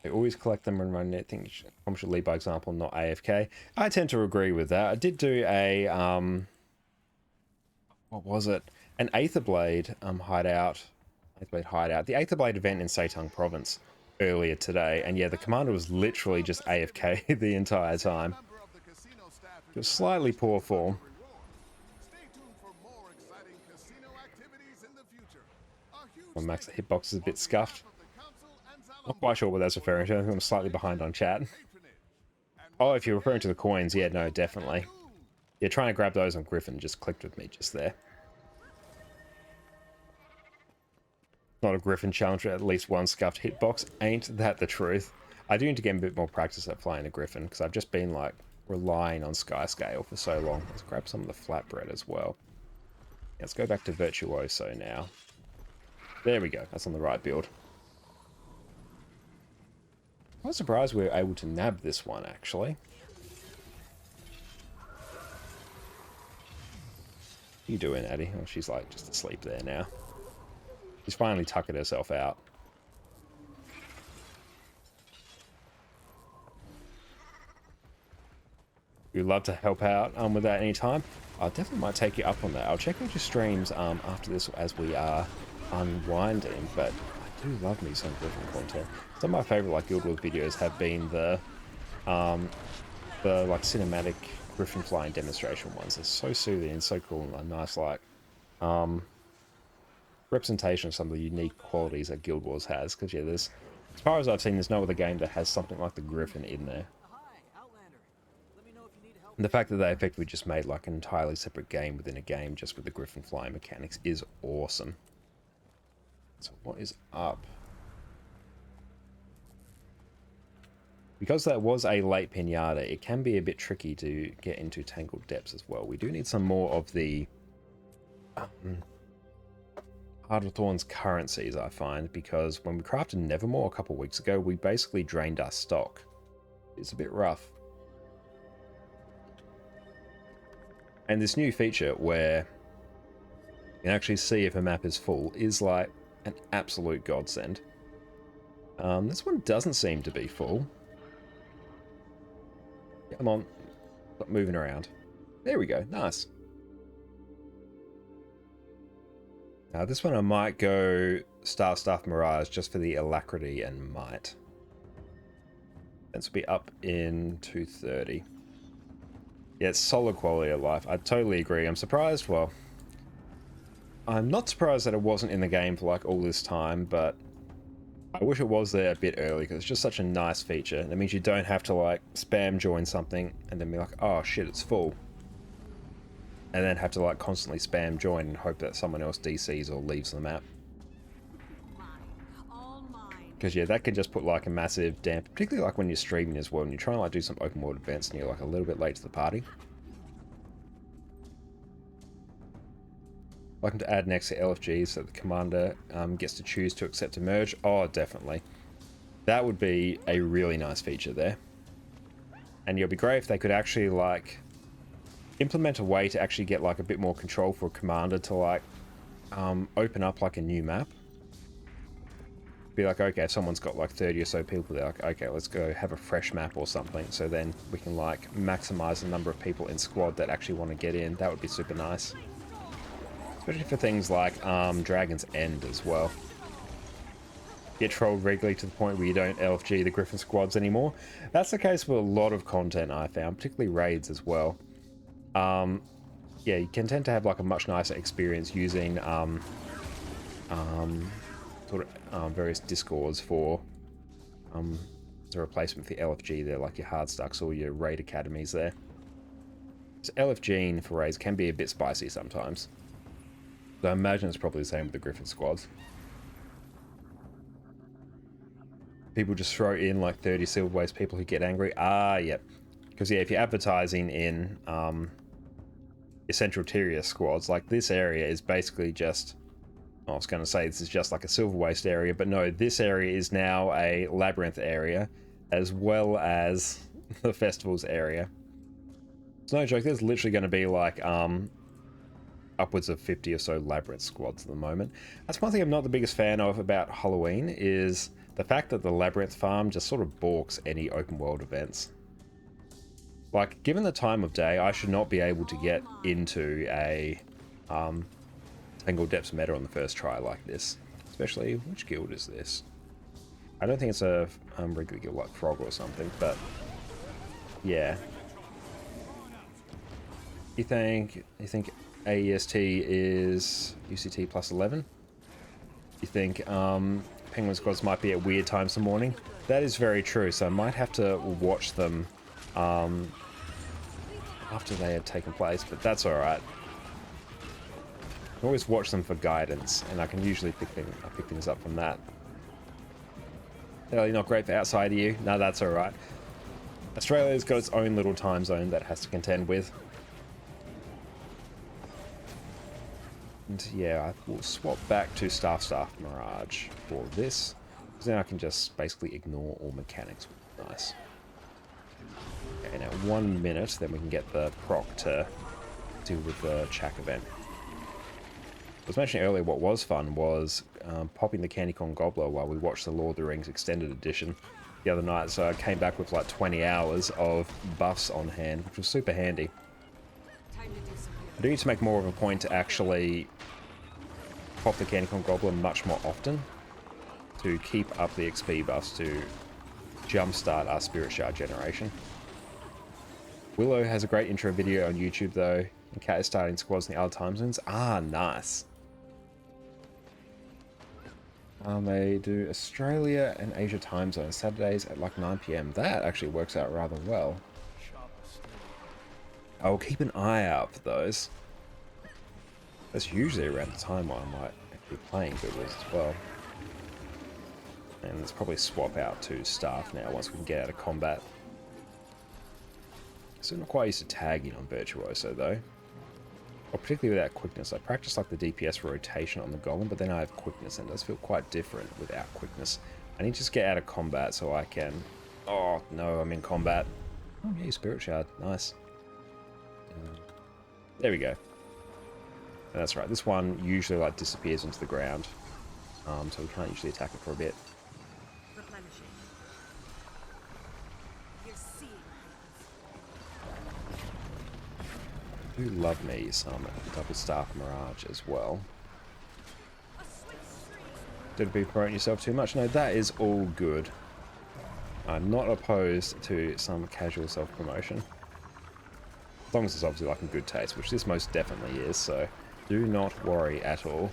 I always collect them and run it. I think I should lead by example, not AFK. I tend to agree with that. I did do a, what was it? An Aetherblade hideout. Aetherblade hideout. The Aetherblade event in Seitung province earlier today. And yeah, the commander was literally just AFK the entire time. It was slightly poor form. Well, Max, the hitbox is a bit scuffed. Not quite sure what that's referring to. I think I'm slightly behind on chat. Oh, if you're referring to the coins, yeah, no, definitely. Yeah, trying to grab those on Griffin just clicked with me just there. Not a Griffin challenge, at least one scuffed hitbox. Ain't that the truth? I do need to get a bit more practice at flying a Griffin, because I've just been, like, relying on Skyscale for so long. Let's grab some of the flatbread as well. Let's go back to Virtuoso now. There we go. That's on the right build. I was surprised we were able to nab this one, actually. you doing, Addie? Oh, she's like just asleep there now. She's finally tucking herself out. You'd love to help out with that anytime. I definitely might take you up on that. I'll check out your streams after this as we are unwinding, but I do love me some Griffin content. Some of my favorite like Guild Wars videos have been the like cinematic Griffin flying demonstration ones. They're so soothing and so cool and a nice like representation of some of the unique qualities that Guild Wars has. Because yeah, there's, as far as I've seen, there's no other game that has something like the Griffin in there. And the fact that they effectively just made like an entirely separate game within a game just with the Griffin flying mechanics is awesome. So what is up? Because that was a late pinata, it can be a bit tricky to get into Tangled Depths as well. We do need some more of the Heart of Thorns currencies, I find, because when we crafted Nevermore a couple of weeks ago, we basically drained our stock. It's a bit rough. And this new feature where you can actually see if a map is full is like an absolute godsend. This one doesn't seem to be full. Come on, stop moving around. There we go, nice. Now this one I might go Staff Mirage just for the alacrity and might. This will be up in 230. Yeah, it's solid quality of life. I totally agree. I'm surprised, well, I'm not surprised that it wasn't in the game for like all this time, but I wish it was there a bit early because it's just such a nice feature. That means you don't have to like spam join something and then be like, oh shit, it's full. And then have to like constantly spam join and hope that someone else DCs or leaves the map. Because yeah, that can just put like a massive damp, particularly like when you're streaming as well and you're trying to like do some open world events and you're like a little bit late to the party. Welcome to add next to LFG so the commander gets to choose to accept a merge. Oh, definitely. That would be a really nice feature there. And it'll be great if they could actually like implement a way to actually get like a bit more control for a commander to like open up like a new map. Be like, okay, if someone's got like 30 or so people, they're like, okay, let's go have a fresh map or something. So then we can like maximize the number of people in squad that actually want to get in. That would be super nice. Especially for things like Dragon's End as well. Get trolled regularly to the point where you don't LFG the Griffin squads anymore. That's the case with a lot of content I found, particularly raids as well. Yeah, you can tend to have like a much nicer experience using various discords for as a replacement for the LFG there, like your Hardstucks or your raid academies there. So LFGing for raids can be a bit spicy sometimes. So I imagine it's probably the same with the Griffin squads. People just throw in like 30 silver waste people who get angry. Ah, yep. Because yeah, if you're advertising in essential tier squads, like this area is basically just, I was going to say this is just like a silver waste area, but no, this area is now a labyrinth area as well as the festivals area. It's no joke, there's literally going to be like upwards of 50 or so labyrinth squads at the moment. That's one thing I'm not the biggest fan of about Halloween is the fact that the labyrinth farm just sort of balks any open world events. Like, given the time of day, I should not be able to get into a Tangled Depths meta on the first try like this. Especially, which guild is this? I don't think it's a regular guild like Frog or something, but yeah. You think AEST is UCT plus 11? You think Penguin Squads might be at weird times in the morning? That is very true, so I might have to watch them after they had taken place, but that's alright. I always watch them for guidance, and I can usually pick things up from that. They're not great for outside of you. No, that's alright. Australia's got its own little time zone that it has to contend with. And yeah, I will swap back to Staff Mirage for this, because then I can just basically ignore all mechanics. Nice. Okay, now 1 minute, then we can get the proc to deal with the Chak event. was mentioning earlier, what was fun was popping the Candy Corn Gobbler while we watched the Lord of the Rings Extended Edition the other night. So I came back with like 20 hours of buffs on hand, which was super handy. Time to do some I do need to make more of a point to actually pop the Candy Corn Gobbler much more often to keep up the XP buffs to jumpstart our Spirit Shard generation. Willow has a great intro video on YouTube though, and Cat is starting squads in the other time zones. Ah, nice. They do Australia and Asia time zones, Saturdays at like 9 PM. That actually works out rather well. I will keep an eye out for those. That's usually around the time when I might be playing Good Wars as well. And let's probably swap out to staff now once we can get out of combat. Still not quite used to tagging on Virtuoso though. Or particularly without quickness. I practice like the DPS rotation on the Golem, but then I have quickness and it does feel quite different without quickness. I need to just get out of combat so I can... Oh no, I'm in combat. Oh yeah, Spirit Shard, nice. There we go. And that's right, this one usually like disappears into the ground. So we can't usually attack it for a bit. replenishing. You're seeing I do love me some Double Staff Mirage as well. Did be promoting yourself too much? No, that is all good. I'm not opposed to some casual self-promotion. As long as it's obviously like in good taste, which this most definitely is, so do not worry at all.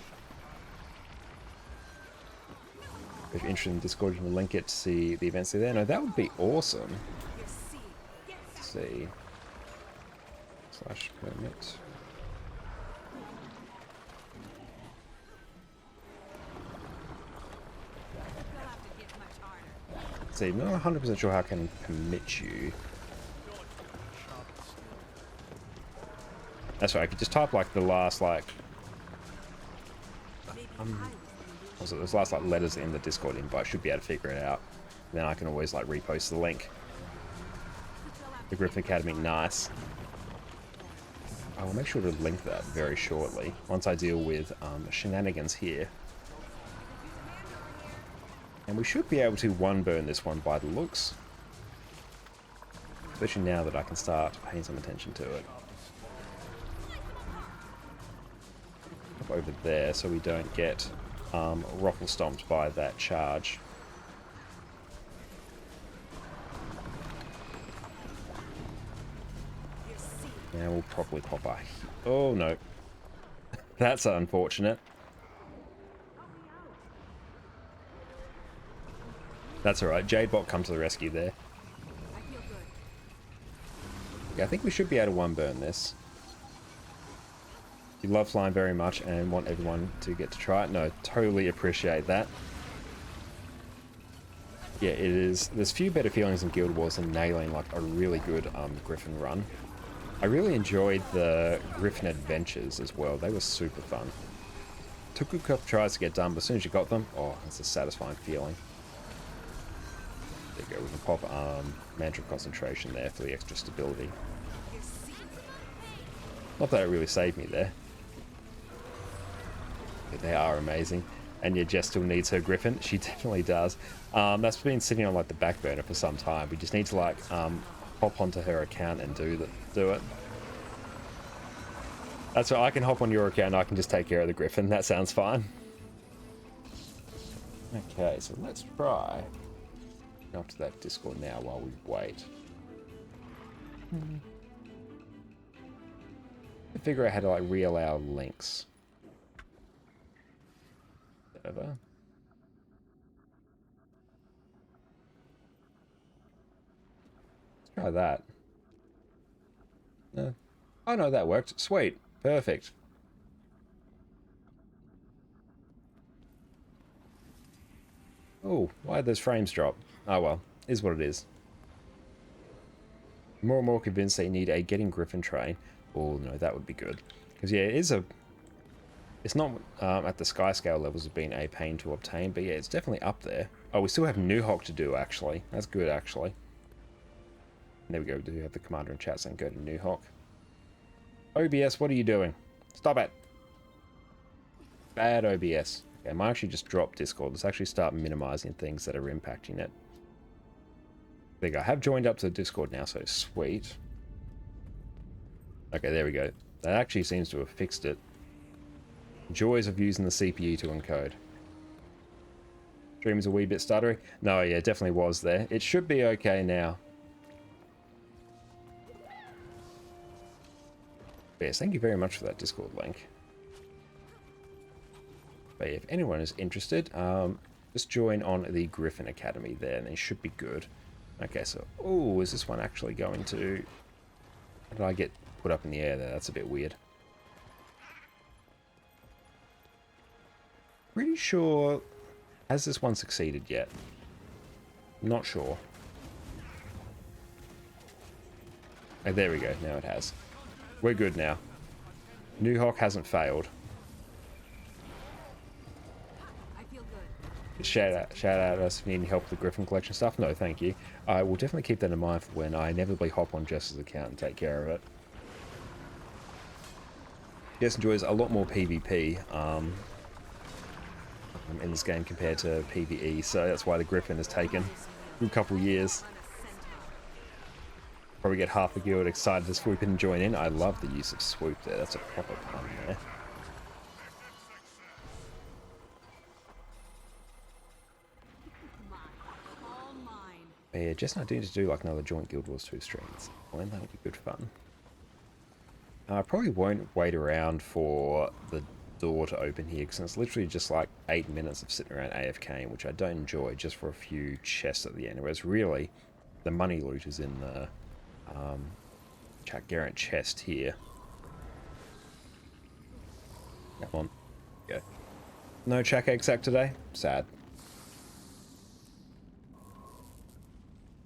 If you're interested in Discord, you can link it to see the events there. No, that would be awesome. Let's see. / permit. See, not 100% sure how I can permit you. That's right, I could just type like the last like was it those last like letters in the Discord invite. I should be able to figure it out. Then I can always like repost the link. The Griffin Academy, nice. I will make sure to link that very shortly once I deal with shenanigans here. And we should be able to one burn this one by the looks. Especially now that I can start paying some attention to it. Up over there so we don't get ruffle stomped by that charge. Now we'll probably pop a... Oh no. That's unfortunate. That's alright, Jadebot come to the rescue there. Yeah, I think we should be able to one burn this. You love flying very much and want everyone to get to try it. No, totally appreciate that. Yeah, it is. There's few better feelings in Guild Wars than nailing like a really good Griffin run. I really enjoyed the Griffin Adventures as well. They were super fun. Took a couple tries to get done, but as soon as you got them, oh, it's a satisfying feeling. There you go, we can pop Mantra of Concentration there for the extra stability. Not that it really saved me there. But they are amazing. And yeah, Jess still needs her Griffin. She definitely does. That's been sitting on like the back burner for some time. We just need to like hop onto her account and do it. That's right, I can hop on your account and I can just take care of the Griffin. That sounds fine. Okay, so let's try go up to that Discord now while we wait. Figure out how to like re-allow links. Server. Let's try that. Oh no, that worked. Sweet. Perfect. Oh, why did those frames drop? Oh well, is what it is. More and more convinced they need a Getting Griffin train. Oh no, that would be good. Because yeah, it's not at the Sky Scale levels of being a pain to obtain, but yeah, it's definitely up there. Oh, we still have New Hawk to do actually. That's good actually. There we go, we do have the commander in chat saying go to New Hawk. OBS, what are you doing? Stop it. Bad OBS. Okay, I might actually just drop Discord. Let's actually start minimizing things that are impacting it. There you go. I have joined up to Discord now, so sweet. Okay, there we go. That actually seems to have fixed it. Joys of using the CPU to encode. Stream's a wee bit stuttery. No, yeah, definitely was there. It should be okay now. Yes, thank you very much for that Discord link. But if anyone is interested, just join on the Griffin Academy there, and they should be good. Okay, so, oh, is this one actually going to... How did I get put up in the air there? That's a bit weird. Pretty sure... Has this one succeeded yet? Not sure. Oh, there we go. Now it has. We're good now. New Hawk hasn't failed. I feel good. Shout out us if you need any help with the Griffin collection stuff. No, thank you. I will definitely keep that in mind for when I inevitably hop on Jess's account and take care of it. Jess enjoys a lot more PvP in this game compared to PvE, so that's why the Griffin has taken a couple years. Probably get half the guild excited to swoop in and join in. I love the use of swoop there. That's a proper pun there. All mine. But yeah, Jess and I do need to do like another joint Guild Wars 2 streams. Well, that'll be good fun. I probably won't wait around for the door to open here because it's literally just like 8 minutes of sitting around AFK, which I don't enjoy, just for a few chests at the end. Whereas really, the money loot is in the Jack Garrett chest here. Come on. Go. No Chuck Exec today? Sad.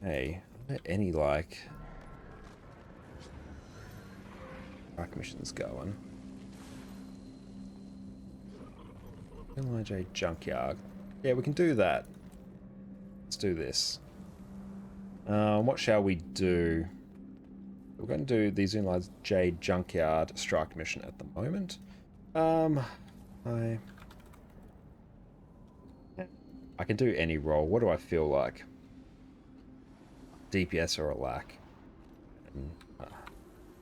Hey, are there any like track missions going? LIJ Junkyard. Yeah, we can do that. Let's do this. What shall we do? We're going to do the LIJ Junkyard strike mission at the moment. I can do any role. What do I feel like? DPS or a lack?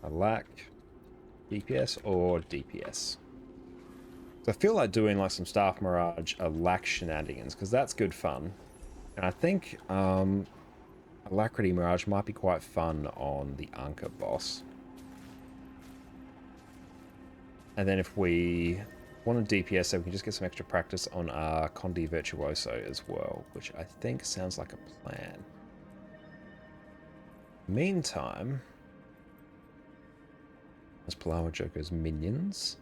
A lack, DPS or DPS? So I feel like doing like some Staff Mirage, a lack shenanigans, because that's good fun. And I think Alacrity Mirage might be quite fun on the Anka boss. And then if we want a DPS, then we can just get some extra practice on our Condi Virtuoso as well, which I think sounds like a plan. Meantime, let's pull our Joker's minions.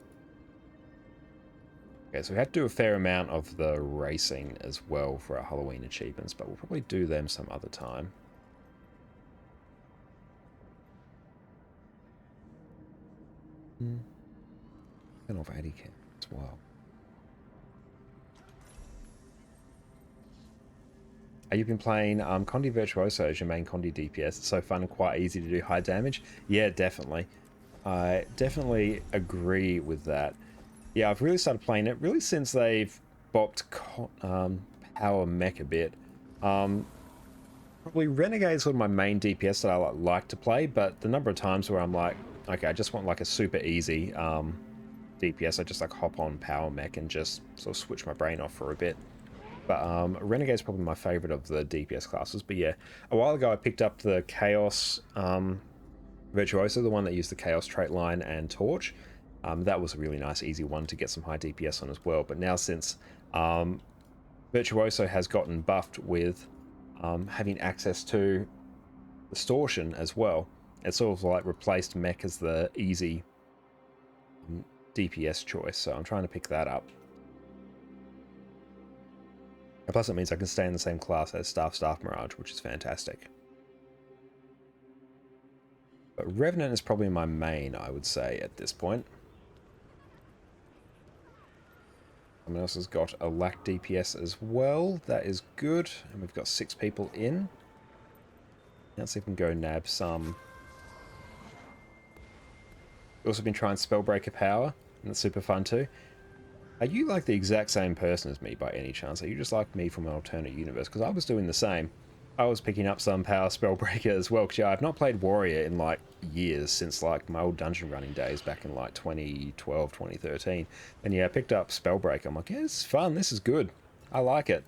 Okay, so we have to do a fair amount of the racing as well for our Halloween achievements, but we'll probably do them some other time. And off 80k as well. You've been playing Condi Virtuoso as your main Condi DPS. It's so fun and quite easy to do high damage. Yeah, definitely. I definitely agree with that. Yeah, I've really started playing it really since they've bopped Power Mech a bit. Probably Renegade's sort of my main DPS that I like to play, but the number of times where I'm like, okay, I just want like a super easy DPS, I just like hop on Power Mech and just sort of switch my brain off for a bit. But Renegade's probably my favorite of the DPS classes. But yeah, a while ago I picked up the Chaos Virtuoso, the one that used the Chaos trait line and Torch. That was a really nice, easy one to get some high DPS on as well. But now since Virtuoso has gotten buffed with having access to Distortion as well, it's sort of like replaced Mech as the easy DPS choice. So I'm trying to pick that up. And plus it means I can stay in the same class as Staff Mirage, which is fantastic. But Revenant is probably my main, I would say, at this point. Someone else has got a lack DPS as well. That is good. And we've got 6 people in. Let's see if we can go nab some. We've also been trying Spellbreaker Power, and that's super fun too. Are you like the exact same person as me by any chance? Are you just like me from an alternate universe? Because I was doing the same. I was picking up some power spellbreaker as well. Because yeah, I've not played warrior in like years, since like my old dungeon running days back in like 2012, 2013. And yeah, I picked up spellbreaker. I'm like, yeah, this is fun. This is good. I like it.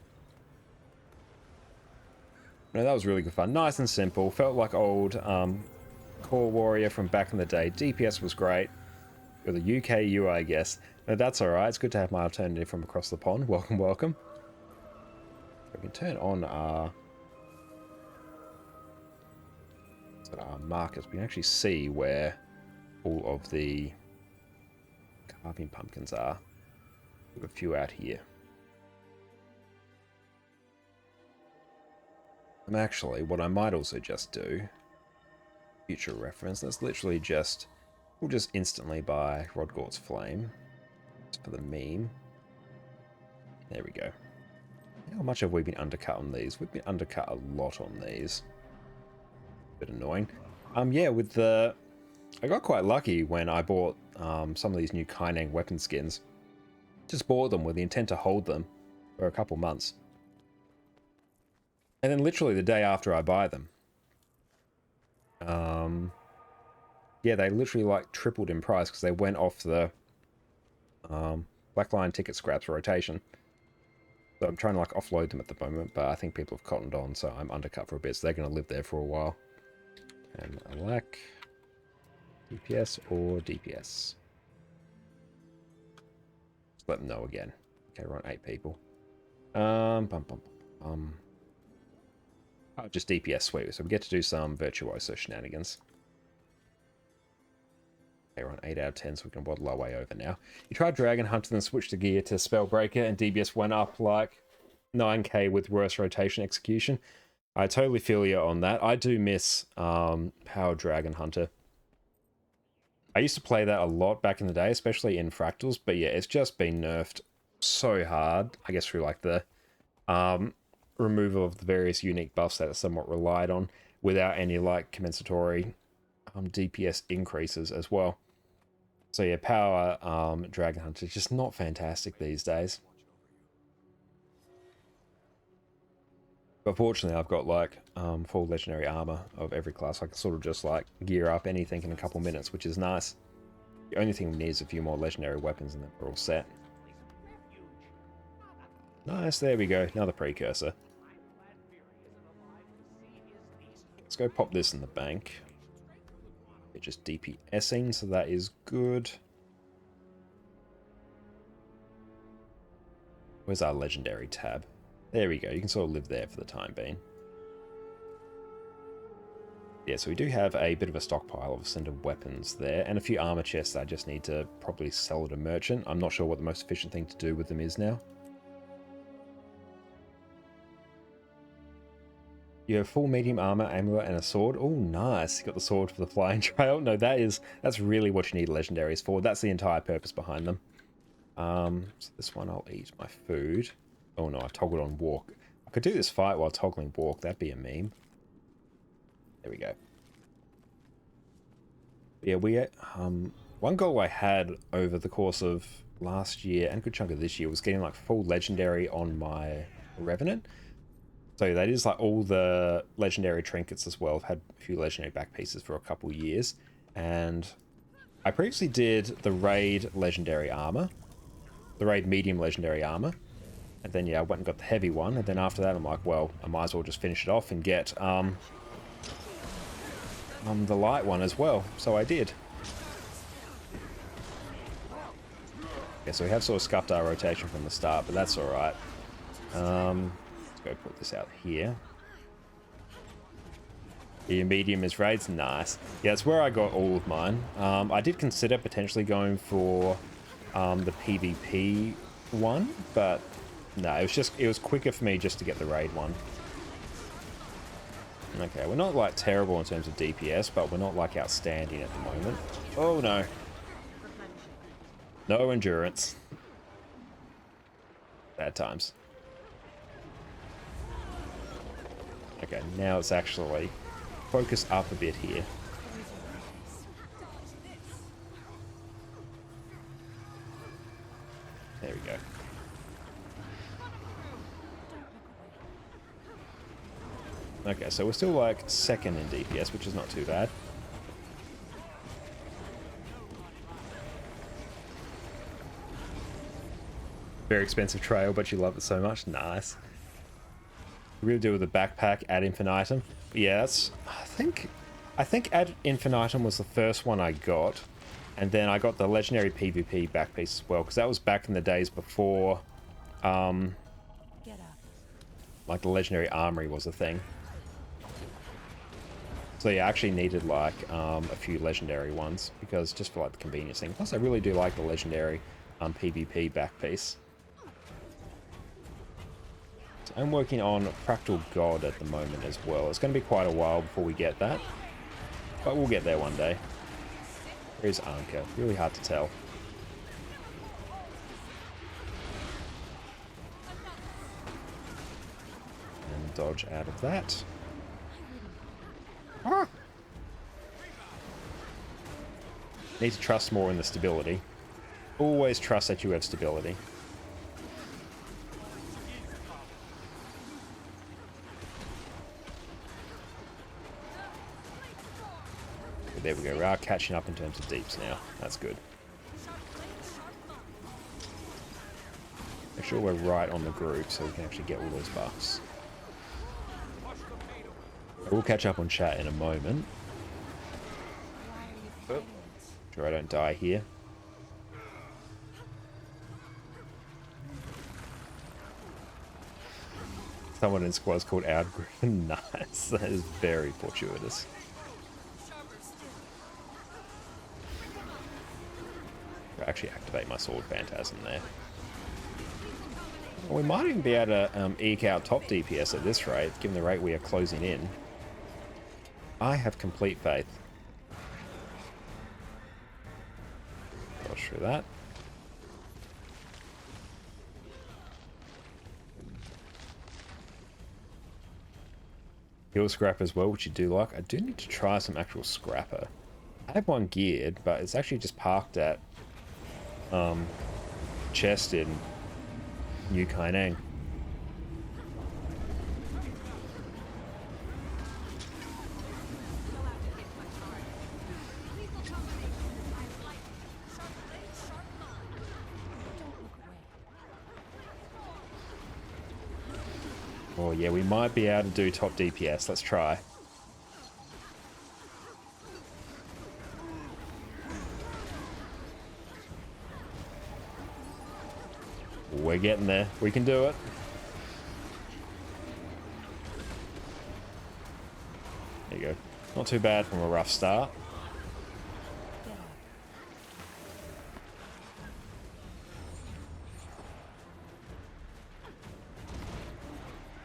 No, that was really good fun. Nice and simple. Felt like old core warrior from back in the day. DPS was great. Or the UK UI, I guess. No, that's alright. It's good to have my alternative from across the pond. Welcome, welcome. We can turn on our markers. We can actually see where all of the carving pumpkins are. We have a few out here. And actually, what I might also just do, future reference, let's literally just, we'll just instantly buy Rodgort's Flame. Just for the meme. There we go. How much have we been undercut on these? We've been undercut a lot on these. Bit annoying. Yeah, with the... I got quite lucky when I bought some of these new Kaineng weapon skins. Just bought them with the intent to hold them for a couple months. And then literally the day after I buy them, yeah, they literally like tripled in price because they went off the Black Lion ticket scraps rotation. So I'm trying to like offload them at the moment, but I think people have cottoned on, so I'm undercut for a bit, so they're going to live there for a while. And I lack DPS or DPS. Just let them know again. Okay, we're on 8 people. Oh, just DPS, sweet. So we get to do some Virtuoso shenanigans. Okay, we're on 8 out of 10, so we can waddle our way over now. You tried Dragon Hunter, then switched the gear to Spellbreaker, and DPS went up like 9k with worse rotation execution. I totally feel you on that. I do miss Power Dragon Hunter. I used to play that a lot back in the day, especially in Fractals, but yeah, it's just been nerfed so hard, I guess through like the removal of the various unique buffs that it somewhat relied on, without any like compensatory DPS increases as well. So yeah, Power Dragon Hunter is just not fantastic these days. But fortunately, I've got like full legendary armor of every class. I can sort of just like gear up anything in a couple minutes, which is nice. The only thing we need is a few more legendary weapons and then we're all set. Nice, there we go. Another precursor. Let's go pop this in the bank. It's just DPSing, so that is good. Where's our legendary tab? There we go. You can sort of live there for the time being. Yeah, so we do have a bit of a stockpile of ascended weapons there, and a few armor chests I just need to probably sell at a merchant. I'm not sure what the most efficient thing to do with them is now. You have full medium armor, amulet, and a sword. Oh, nice. You got the sword for the flying trail. No, that's really what you need legendaries for. That's the entire purpose behind them. So this one I'll eat my food. Oh no, I've toggled on walk. I could do this fight while toggling walk. That'd be a meme. There we go. Yeah, one goal I had over the course of last year and a good chunk of this year was getting like full legendary on my Revenant. So that is like all the legendary trinkets as well. I've had a few legendary back pieces for a couple years. And I previously did the raid legendary armor. The raid medium legendary armor. And then yeah, I went and got the heavy one. And then after that I'm like, well, I might as well just finish it off and get the light one as well. So I did. Okay, so we have sort of scuffed our rotation from the start, but that's alright. Let's go put this out here. The medium is raids, nice. Yeah, that's where I got all of mine. I did consider potentially going for the PvP one, but no, it was quicker for me just to get the raid one. Okay, we're not like terrible in terms of DPS, but we're not like outstanding at the moment. Oh no. No endurance. Bad times. Okay, now it's actually focus up a bit here. There we go. Okay, so we're still like second in DPS, which is not too bad. Very expensive trail, but you love it so much. Nice. Really do with the backpack ad infinitum. Yeah, that's. I think ad infinitum was the first one I got, and then I got the legendary PvP back piece as well, because that was back in the days before, Get up. like the legendary armory was a thing. So yeah, I actually needed like a few legendary ones because just for like the convenience thing. Plus, I really do like the legendary PvP back piece. So I'm working on Fractal God at the moment as well. It's going to be quite a while before we get that, but we'll get there one day. Where's Anka? Really hard to tell. And dodge out of that. Ah! Need to trust more in the stability. Always trust that you have stability. But there we go. We are catching up in terms of deeps now. That's good. Make sure we're right on the group so we can actually get all those buffs. We'll catch up on chat in a moment. Oh, sure I don't die here. Someone in squad's called Outgriffin. Nice. That is very fortuitous. I'll actually activate my sword phantasm there. We might even be able to eke out top DPS at this rate, given the rate we are closing in. I have complete faith. Dodge through that. Heal scrap as well, which you do like. I do need to try some actual scrapper. I have one geared, but it's actually just parked at chest in New Kaineng. Oh yeah, we might be able to do top DPS. Let's try. We're getting there. We can do it. There you go. Not too bad from a rough start.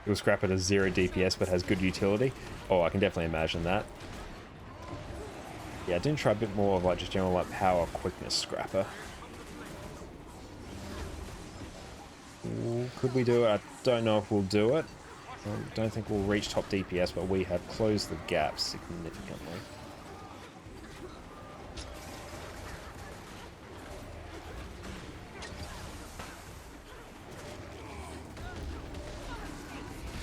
You'll scrap it as 0 DPS but has good utility. Oh, I can definitely imagine that. Yeah, I didn't try a bit more of like just general like power quickness scrapper. Ooh, could we do it? I don't know if we'll do it. I don't think we'll reach top DPS, but we have closed the gap significantly.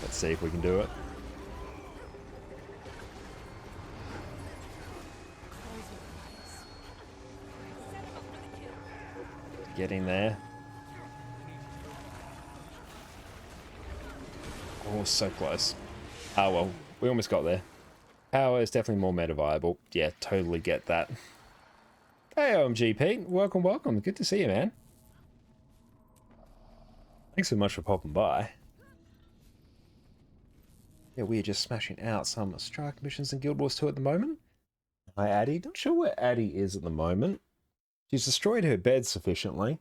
Let's see if we can do it. Getting there. Oh, so close. Oh well, we almost got there. Power is definitely more meta viable. Yeah, totally get that. Hey OMG Pete, welcome, welcome. Good to see you, man. Thanks so much for popping by. Yeah, we're just smashing out some strike missions in Guild Wars 2 at the moment. Hi Addie. Not sure where Addie is at the moment. She's destroyed her bed sufficiently.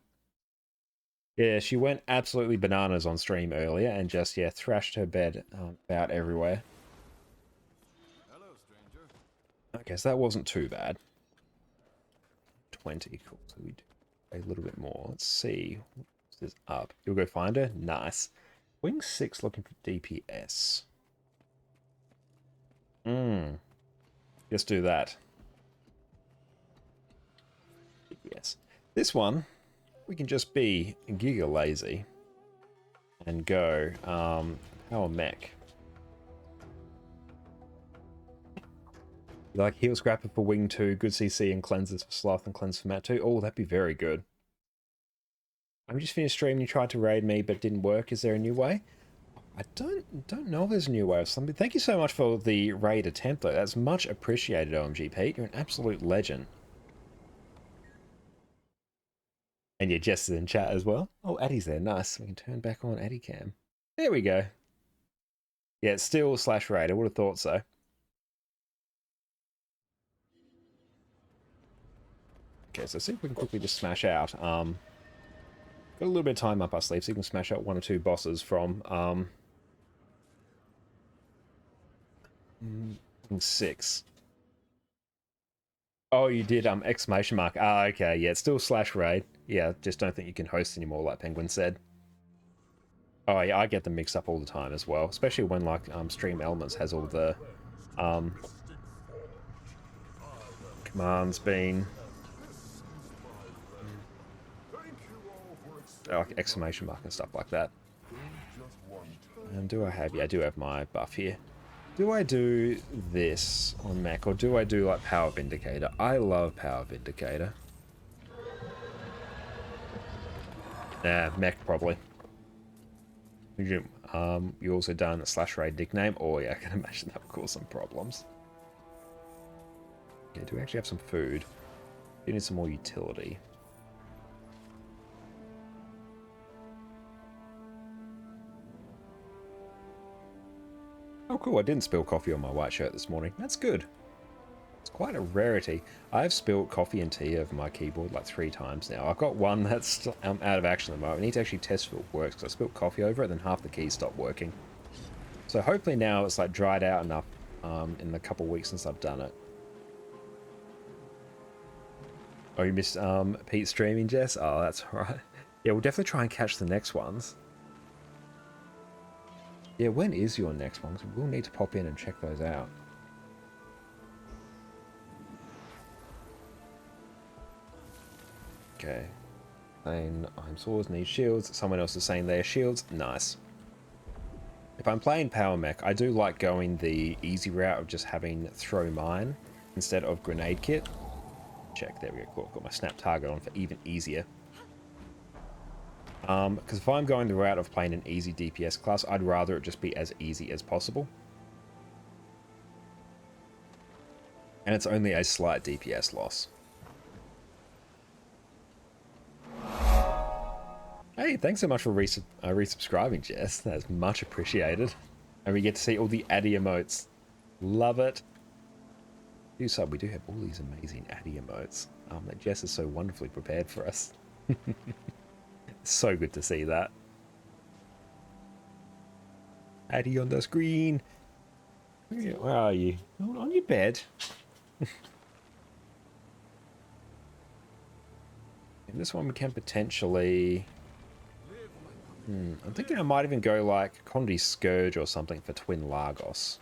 Yeah, she went absolutely bananas on stream earlier and just, yeah, thrashed her bed about everywhere. Hello, stranger. Okay, so that wasn't too bad. 20, cool. So we do a little bit more. Let's see. What's this up? You'll go find her? Nice. Wing 6 looking for DPS. Let's do that. DPS. This one, we can just be giga lazy and go power mech. Like heal scrapper for wing 2, good CC and cleanses for sloth and cleanse for mat 2. Oh, that'd be very good. I'm just finished stream. You tried to raid me, but it didn't work. Is there a new way? I don't know if there's a new way or something. Thank you so much for the raid attempt, though. That's much appreciated, OMG Pete. You're an absolute legend. And you're just in chat as well. Oh, Addy's there. Nice. We can turn back on Addy cam. There we go. Yeah, it's still /raid. I would have thought so. Okay, so see if we can quickly just smash out. Got a little bit of time up our sleeve, so you can smash out 1 or 2 bosses from 6. Oh, you did exclamation mark. Ah, okay, yeah, it's still /raid. Yeah, just don't think you can host anymore, like Penguin said. Oh yeah, I get them mixed up all the time as well, especially when like Stream Elements has all the commands being like exclamation mark and stuff like that. And do I have? Yeah, I do have my buff here. Do I do this on mech or do I do like Power Vindicator? I love Power Vindicator. Nah, mech probably. You also done a /raid nickname? Oh yeah, I can imagine that would cause some problems. Okay, do we actually have some food? We need some more utility. Oh cool, I didn't spill coffee on my white shirt this morning. That's good. It's quite a rarity. I've spilled coffee and tea over my keyboard like 3 times now. I've got one that's out of action at the moment. I need to actually test if it works because I spilled coffee over it, then half the keys stopped working. So hopefully now it's like dried out enough in the couple weeks since I've done it. Oh, you missed Pete streaming, Jess? Oh, that's alright. Yeah, we'll definitely try and catch the next ones. Yeah, when is your next one? We'll need to pop in and check those out. Okay. Saying I'm swords need shields. Someone else is saying they are shields. Nice. If I'm playing Power Mech, I do like going the easy route of just having throw mine instead of grenade kit. Check, there we go. Cool. Got my snap target on for even easier. Because if I'm going the route of playing an easy DPS class, I'd rather it just be as easy as possible. And it's only a slight DPS loss. Hey, thanks so much for resubscribing, Jess. That's much appreciated. And we get to see all the Addy emotes. Love it. Do sub, we do have all these amazing Addy emotes that Jess is so wonderfully prepared for us. So good to see that. Addy on the screen. Where are you? Oh, on your bed. In this one we can potentially... I'm thinking I might even go like Condi Scourge or something for Twin Lagos.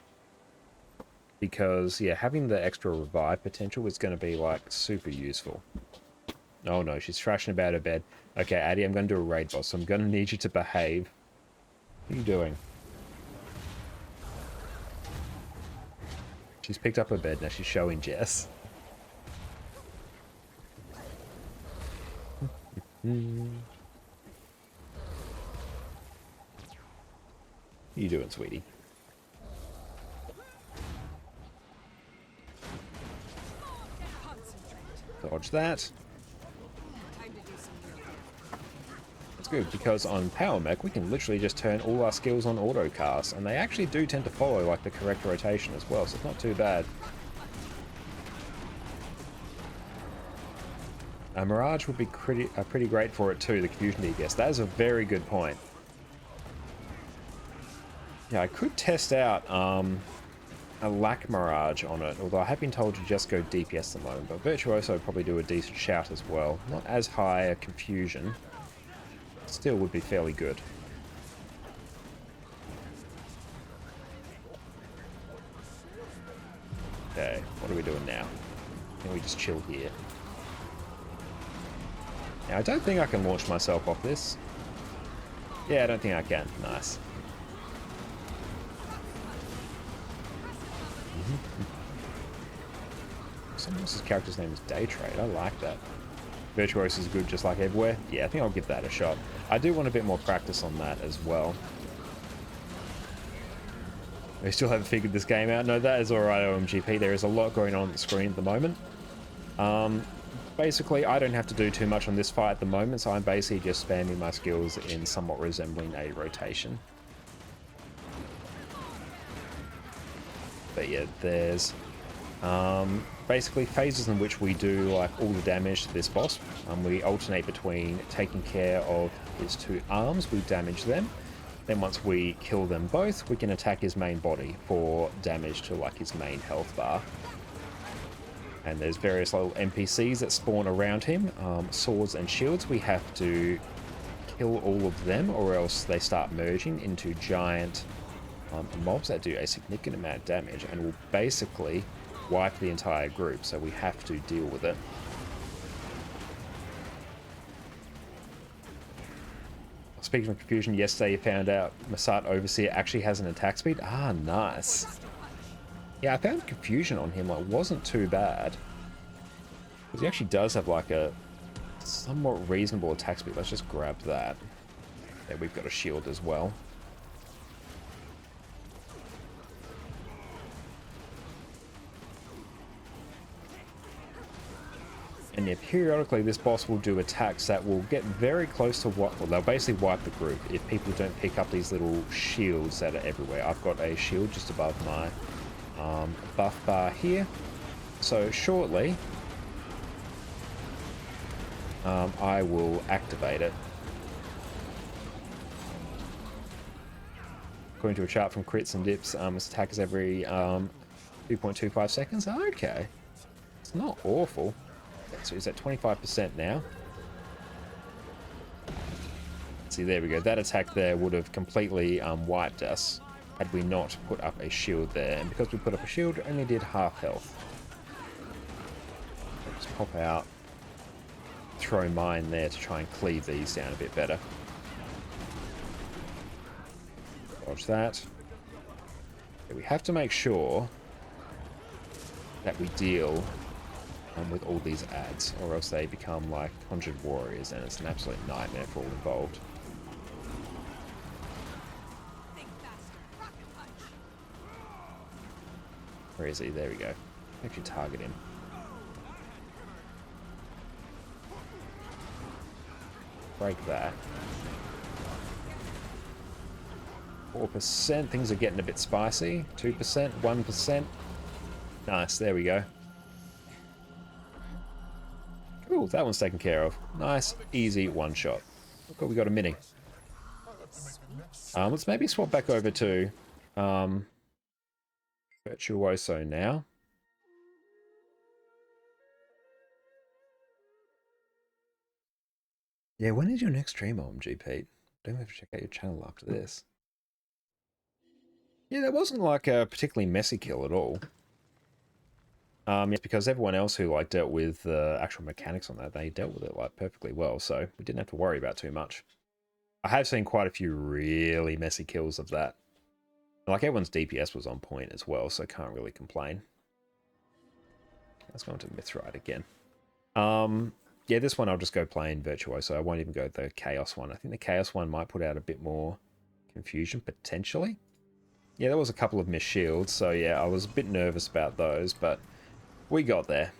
Because, yeah, having the extra revive potential is going to be like super useful. Oh no, she's thrashing about her bed. Okay, Addy, I'm going to do a raid boss, so I'm going to need you to behave. What are you doing? She's picked up her bed, now she's showing Jess. What are you doing, sweetie? Dodge that. That's good, because on Power Mech we can literally just turn all our skills on auto cast, and they actually do tend to follow like the correct rotation as well, so it's not too bad. Mirage would be pretty great for it too, the Confusion DPS. That is a very good point. Yeah, I could test out a Lack Mirage on it, although I have been told to just go DPS at the moment, but Virtuoso would probably do a decent shout as well. Not as high a Confusion, still would be fairly good. Okay, what are we doing now? Can we just chill here? Now, I don't think I can launch myself off this. Yeah, I don't think I can. Nice. Someone else's character's name is Daytrade. I like that. Virtuoso is good just like everywhere. Yeah, I think I'll give that a shot. I do want a bit more practice on that as well. We still haven't figured this game out. No, that is alright, OMGP. There is a lot going on the screen at the moment. Basically, I don't have to do too much on this fight at the moment, so I'm basically just spamming my skills in somewhat resembling a rotation. But yeah, there's basically phases in which we do like all the damage to this boss. We alternate between taking care of his two arms, we damage them. Then once we kill them both, we can attack his main body for damage to like his main health bar. And there's various little NPCs that spawn around him, swords and shields. We have to kill all of them or else they start merging into giant mobs that do a significant amount of damage and will basically wipe the entire group, so we have to deal with it. Speaking of confusion, yesterday you found out Masat Overseer actually has an attack speed. Ah, nice. Yeah, I found confusion on him, like, wasn't too bad. Because he actually does have, like, a somewhat reasonable attack speed. Let's just grab that. There, we've got a shield as well. And yeah, periodically this boss will do attacks that will get very close to what... Well, they'll basically wipe the group if people don't pick up these little shields that are everywhere. I've got a shield just above my buff bar here. So shortly, I will activate it. According to a chart from Crits and Dips, this attack is every 2.25 seconds. Okay. It's not awful. So is at 25% now. See, there we go. That attack there would have completely wiped us had we not put up a shield there. And because we put up a shield, it only did half health. Let's pop out. Throw mine there to try and cleave these down a bit better. Dodge that. Okay, we have to make sure that we deal with all these ads, or else they become like conjured warriors and it's an absolute nightmare for all involved. Where is he? There we go. Actually target him. Break that. 4%, things are getting a bit spicy. 2%, 1%. Nice, there we go. Cool, that one's taken care of. Nice, easy one shot. Look what we got a mini. Let's maybe swap back over to Virtuoso now. Yeah, when is your next stream, OMG Pete? Don't have to check out your channel after this. Yeah, that wasn't like a particularly messy kill at all. It's because everyone else who like dealt with the actual mechanics on that, they dealt with it like perfectly well, so we didn't have to worry about too much. I have seen quite a few really messy kills of that. Like everyone's DPS was on point as well, so can't really complain. Let's go into Mithrite again. Yeah, this one I'll just go plain Virtuoso. I won't even go the Chaos one. I think the Chaos one might put out a bit more confusion, potentially. Yeah, there was a couple of missed shields, so yeah, I was a bit nervous about those, but we got there.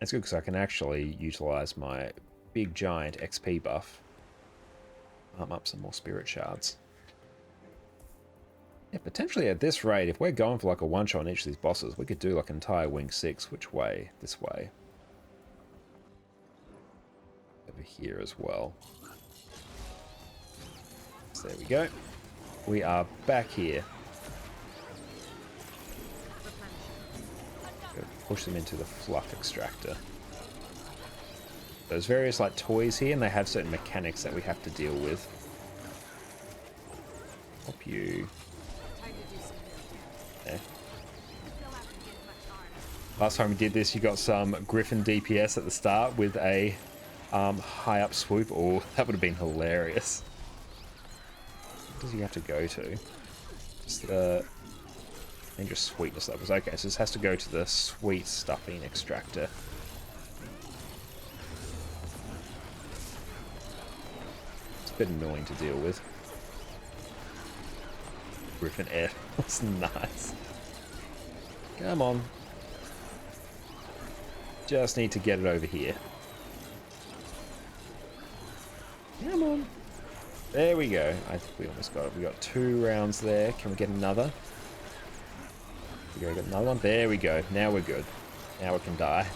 It's good because I can actually utilize my big giant XP buff. Up some more spirit shards. Yeah, potentially at this rate, if we're going for like a one-shot on each of these bosses, we could do like an entire Wing 6. Which way? This way. Over here as well. So there we go. We are back here. Go push them into the fluff extractor. There's various like toys here, and they have certain mechanics that we have to deal with. Help you. There. Last time we did this, you got some Griffin DPS at the start with a high up swoop. Oh, that would have been hilarious. What does he have to go to? Just the dangerous sweetness levels. Okay, so this has to go to the sweet stuffing extractor. It's a bit annoying to deal with. Griffin Air. That's nice. Come on. Just need to get it over here. Come on. There we go. I think we almost got it. We got 2 rounds there. Can we get another? We got another one. There we go. Now we're good. Now it can die.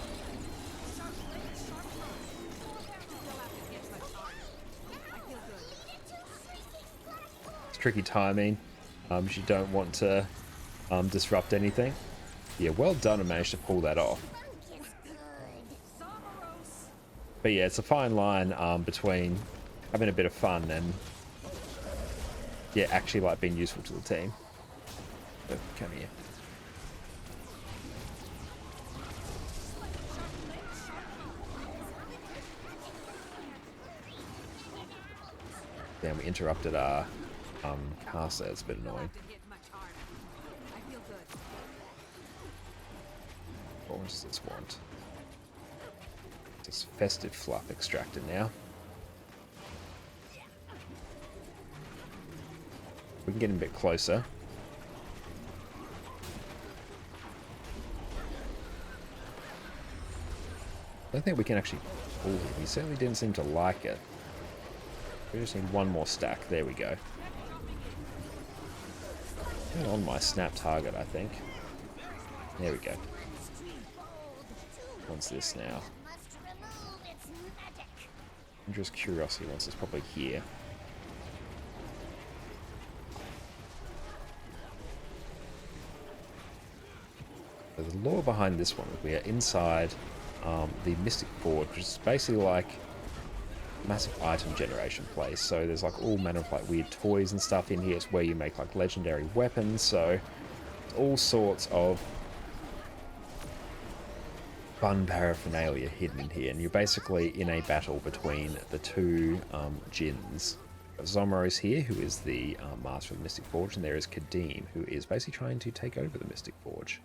It's tricky timing. You don't want to disrupt anything. Yeah, well done and managed to pull that off. But yeah, it's a fine line between having a bit of fun and yeah, actually like being useful to the team. So, come here. Damn, we interrupted our caster. It's a bit annoying. What does this want? This festive fluff extractor now. We can get him a bit closer. I don't think we can actually pull him. He certainly didn't seem to like it. We just need one more stack. There we go. Get on my snap target, I think. There we go. What's this now? Dangerous Curiosity wants us probably here. So the lore behind this one is we are inside the Mystic Forge, which is basically like massive item generation place. So there's like all manner of like weird toys and stuff in here. It's where you make like legendary weapons. So all sorts of fun paraphernalia hidden in here, and you're basically in a battle between the two Djinns. Zomro is here, who is the master of the Mystic Forge, and there is Kadim, who is basically trying to take over the Mystic Forge.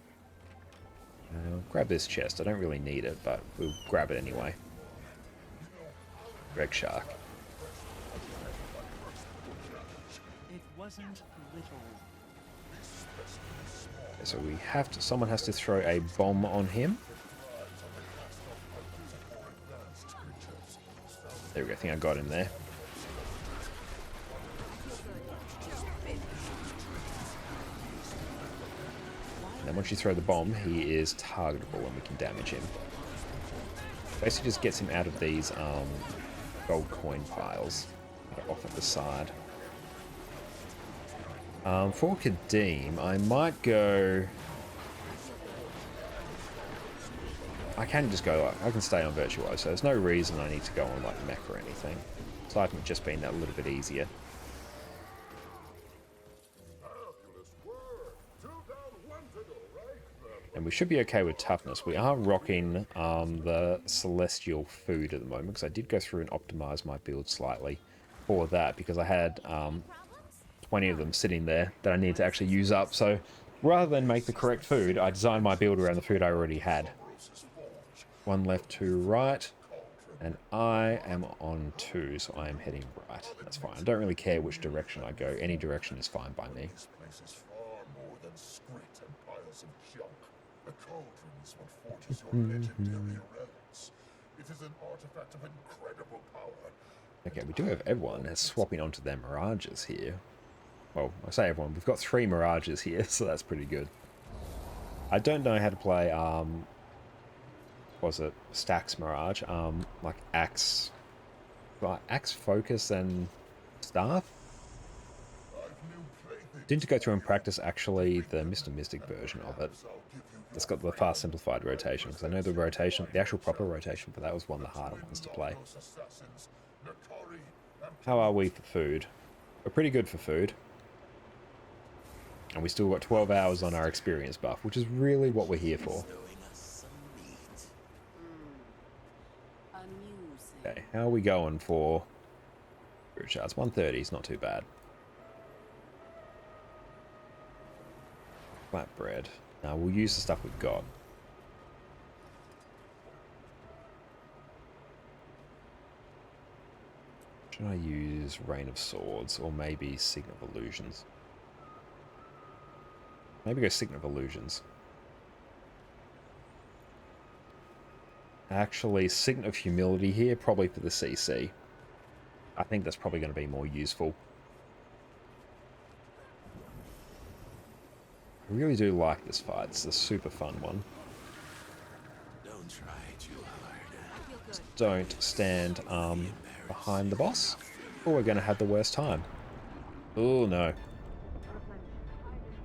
Grab this chest. I don't really need it, but we'll grab it anyway. Greg Shark. It wasn't little. Okay, so we have to. Someone has to throw a bomb on him. There we go. I think I got him there. And then once you throw the bomb, he is targetable and we can damage him. Basically just gets him out of these gold coin piles that are off at the side. For Kadim, I might go... I can just go, like, I can stay on Virtuoso, so there's no reason I need to go on like Mech or anything. Aside from it just being that little bit easier. And we should be okay with toughness. We are rocking the Celestial food at the moment, because I did go through and optimize my build slightly for that, because I had 20 of them sitting there that I need to actually use up. So rather than make the correct food, I designed my build around the food I already had. 1 left, 2 right, and I am on 2, so I am heading right. That's fine. I don't really care which direction I go. Any direction is fine by me. This place is far more than script and piles of junk. The cauldron is what forges your legendary relics. It is an artifact of incredible power. Okay, we do have everyone that's swapping onto their Mirages here. Well, I say everyone. We've got 3 Mirages here, so that's pretty good. I don't know how to play, was it Stacks Mirage? Like Axe Focus and Staff? Didn't go through and practice actually the Mr. Mystic version of it. It's got the fast simplified rotation, because I know the rotation, the actual proper rotation for that was one of the harder ones to play. How are we for food? We're pretty good for food. And we still got 12 hours on our experience buff, which is really what we're here for. Okay, how are we going for spirit shards? 130 is not too bad. Flatbread. Now we'll use the stuff we've got. Should I use Rain of Swords or maybe Signet of Illusions? Maybe go Signet of Illusions. Actually, Signet of Humility here, probably for the CC. I think that's probably going to be more useful. I really do like this fight. It's a super fun one. Don't try too hard. Just don't stand behind the boss, or we're going to have the worst time. Oh no.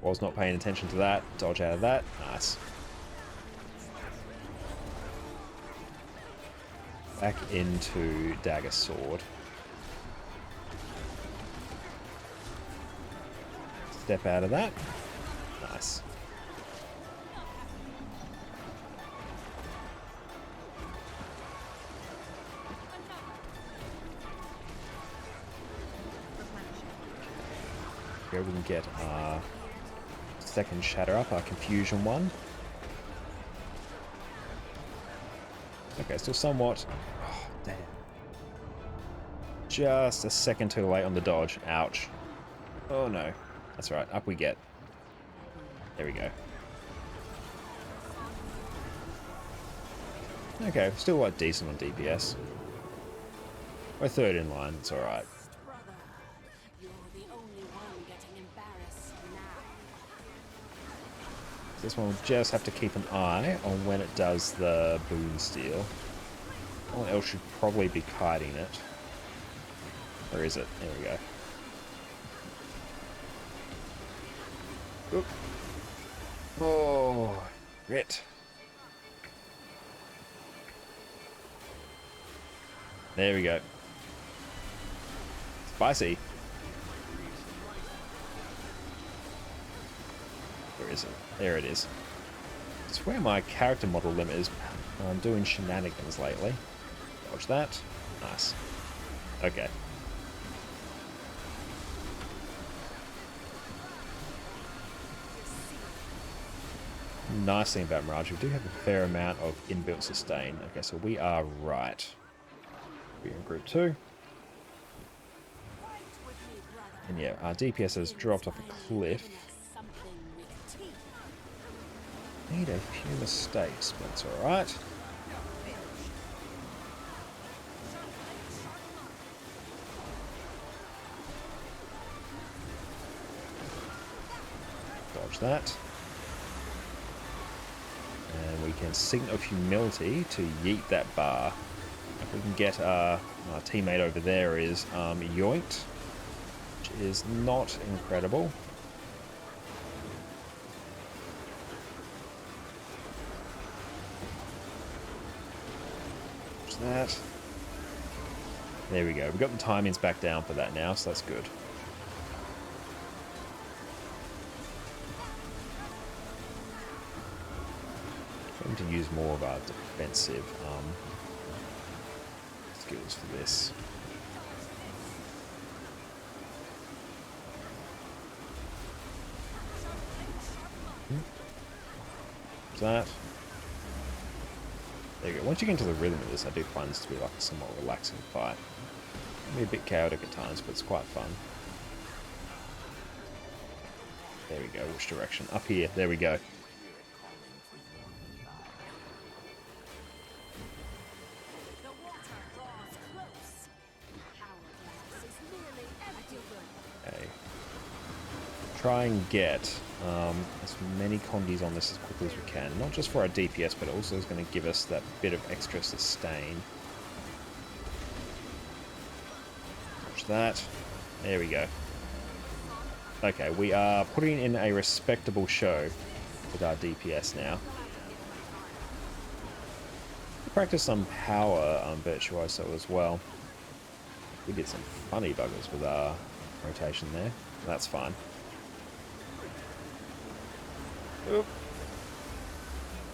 Was not paying attention to that. Dodge out of that. Nice. Back into Dagger Sword. Step out of that. Nice. Here we can get our second shatter up, our confusion one. Okay, still somewhat. Oh, damn. Just a second too late on the dodge. Ouch. Oh no. That's right, up we get. There we go. Okay, still like decent on DPS. We're third in line, it's alright. Brother, you're the only one getting embarrassed now. This one will just have to keep an eye on when it does the boon steal. Someone else should probably be kiting it. Where is it? There we go. Oop. Oh, grit. There we go. Spicy. Where is it? There it is. It's where my character model limit is. I'm doing shenanigans lately. Dodge that. Nice. Okay. Nice thing about Mirage, we do have a fair amount of inbuilt sustain. Okay, so we are right. We're in group 2. And yeah, our DPS has dropped off a cliff. Need a few mistakes, but it's alright. Dodge that. And we can Signet of Humility to yeet that bar. If we can get our teammate over there is yoinked, which is not incredible. Watch that. There we go. We've got the timings back down for that now, so that's good. Trying to use more of our defensive skills for this. That. There you go. Once you get into the rhythm of this, I do find this to be like a somewhat relaxing fight. It can be a bit chaotic at times, but it's quite fun. There we go. Which direction? Up here. There we go. Okay. Try and get as many condis on this as quickly as we can. Not just for our DPS, but also is going to give us that bit of extra sustain. Watch that. There we go. Okay, we are putting in a respectable show with our DPS now. Practice some power on Virtuoso as well. We did some funny buggers with our rotation there. That's fine. Oop.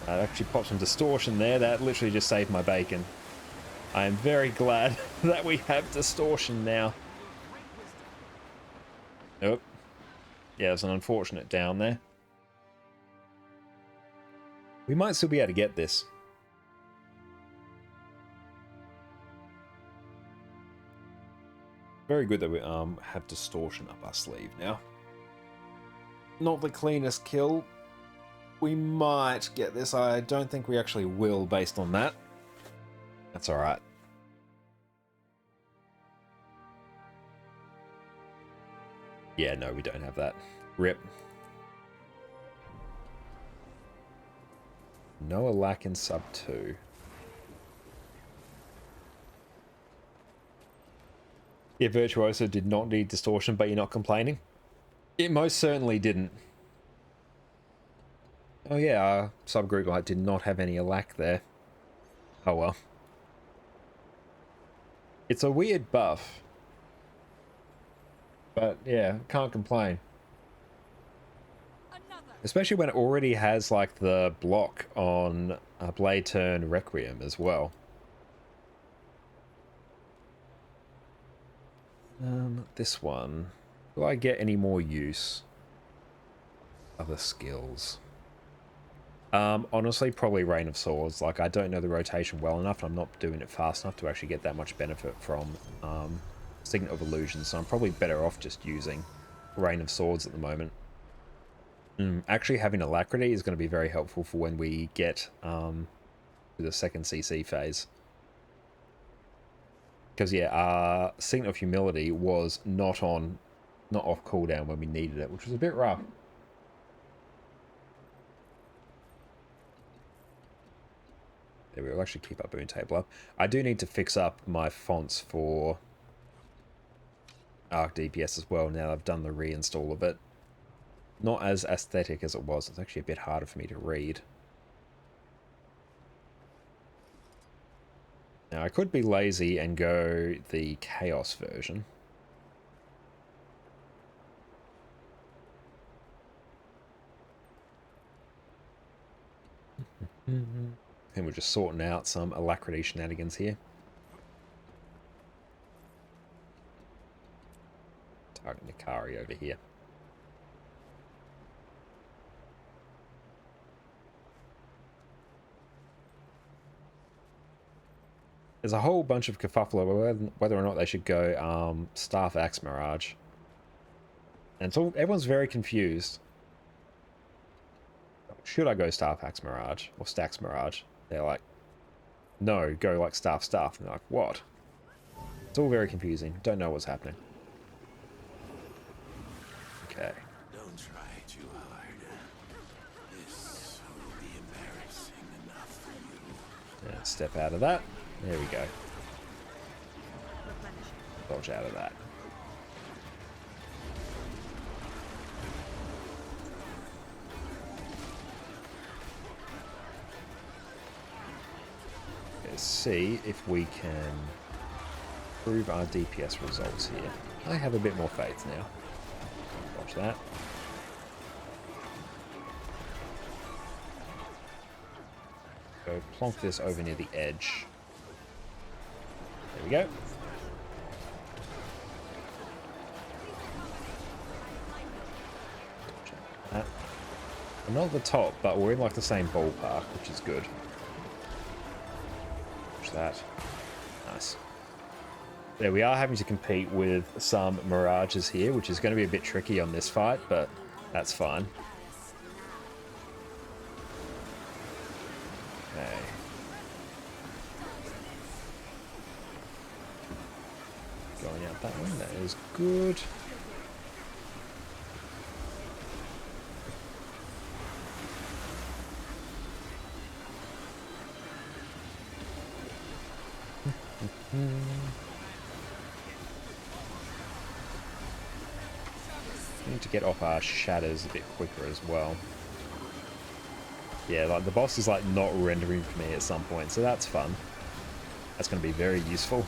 That actually popped some distortion there. That literally just saved my bacon. I am very glad that we have distortion now. Nope. Yeah, there's an unfortunate down there. We might still be able to get this. Very good that we have distortion up our sleeve now. Not the cleanest kill. We might get this. I don't think we actually will based on that. That's alright. Yeah, no, we don't have that. Rip. No lack in sub 2. Yeah, Virtuoso did not need distortion, but you're not complaining? It most certainly didn't. Oh yeah, our subgroup light did not have any lack there. Oh well. It's a weird buff. But yeah, can't complain. Especially when it already has like the block on Blade Turn Requiem as well. This one. Will I get any more use? Other skills. Honestly, probably Rain of Swords. Like, I don't know the rotation well enough, and I'm not doing it fast enough to actually get that much benefit from Signet of Illusion, so I'm probably better off just using Rain of Swords at the moment. Actually, having Alacrity is going to be very helpful for when we get to the second CC phase. Because, yeah, our Signet of Humility was not off cooldown when we needed it, which was a bit rough. There we will actually keep our boon table up. I do need to fix up my fonts for Arc DPS as well now that I've done the reinstall of it. Not as aesthetic as it was. It's actually a bit harder for me to read. Now, I could be lazy and go the Chaos version. And we're just sorting out some Alacrity shenanigans here. Target Nikari over here. There's a whole bunch of kerfuffle whether or not they should go Staff Axe Mirage. And so everyone's very confused. Should I go Staff Axe Mirage or Stacks Mirage? They're like, no, go like Staff. And they're like, what? It's all very confusing. Don't know what's happening. Okay. Don't try too hard. This will be embarrassing enough for you. Yeah, step out of that. There we go. Dodge out of that. Let's see if we can improve our DPS results here. I have a bit more faith now. Watch that. Go plonk this over near the edge. There we go. We're not at the top, but we're in like the same ballpark, which is good. Watch that. Nice. There we are having to compete with some Mirages here, which is going to be a bit tricky on this fight, but that's fine. Okay. Going out that one, that is good. Need to get off our shadows a bit quicker as well. Yeah, like the boss is like not rendering for me at some point, so that's fun. That's going to be very useful.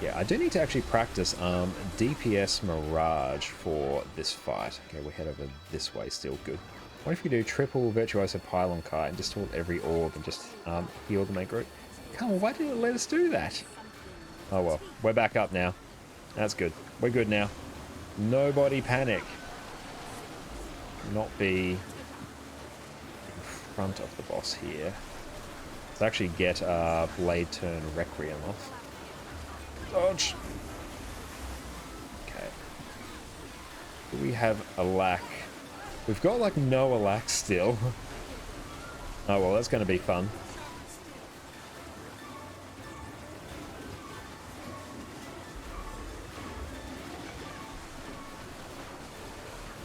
Yeah, I do need to actually practice DPS Mirage for this fight. Okay, we'll head over this way still. Good. What if you do triple Virtuoso Pylon Kite and just hold every orb and just heal the main group? Come on, why didn't it let us do that? Oh well, we're back up now. That's good. We're good now. Nobody panic. Not be in front of the boss here. Let's actually get Blade Turn Requiem off. Dodge! Okay. Do we have a lack? We've got like no alack still. Oh well, that's going to be fun.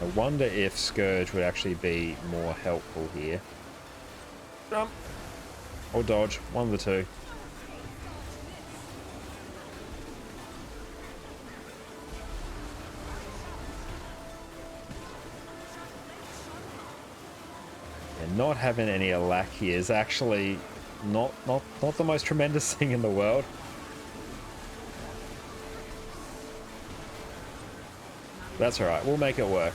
I wonder if Scourge would actually be more helpful here. Jump! Or dodge, one of the two. And not having any alack here is actually not the most tremendous thing in the world. That's alright, we'll make it work.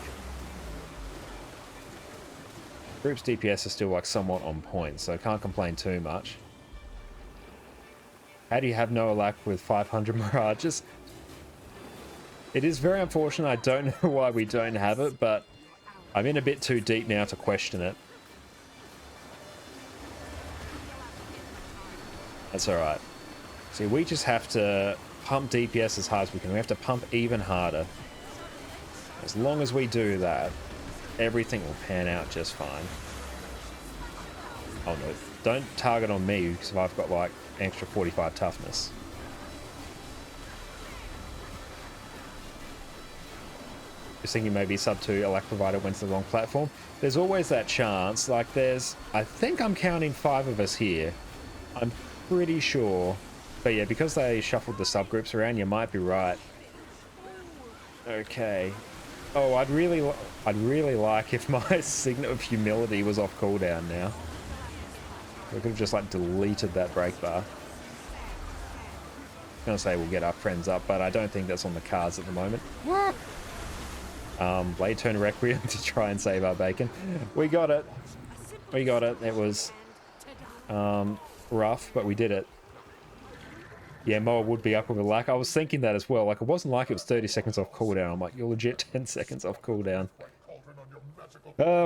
Group's DPS is still like somewhat on point, so I can't complain too much. How do you have no alack with 500 Mirages? It is very unfortunate, I don't know why we don't have it, but I'm in a bit too deep now to question it. That's alright. See, we just have to pump DPS as hard as we can. We have to pump even harder. As long as we do that, everything will pan out just fine. Oh no, don't target on me because I've got like extra 45 toughness. Just thinking maybe sub 2 Alack provider went to the wrong platform. There's always that chance. Like I think I'm counting 5 of us here. I'm pretty sure. But yeah, because they shuffled the subgroups around, you might be right. Okay. Oh, I'd really like if my Signet of Humility was off cooldown now. We could have just like deleted that break bar. I was gonna say we'll get our friends up, but I don't think that's on the cards at the moment. Blade Turn Requiem to try and save our bacon. We got it. We got it. It was rough, but we did it. Yeah, Moa would be up with a lack. I was thinking that as well. Like, it wasn't like it was 30 seconds off cooldown. I'm like, you're legit 10 seconds off cooldown.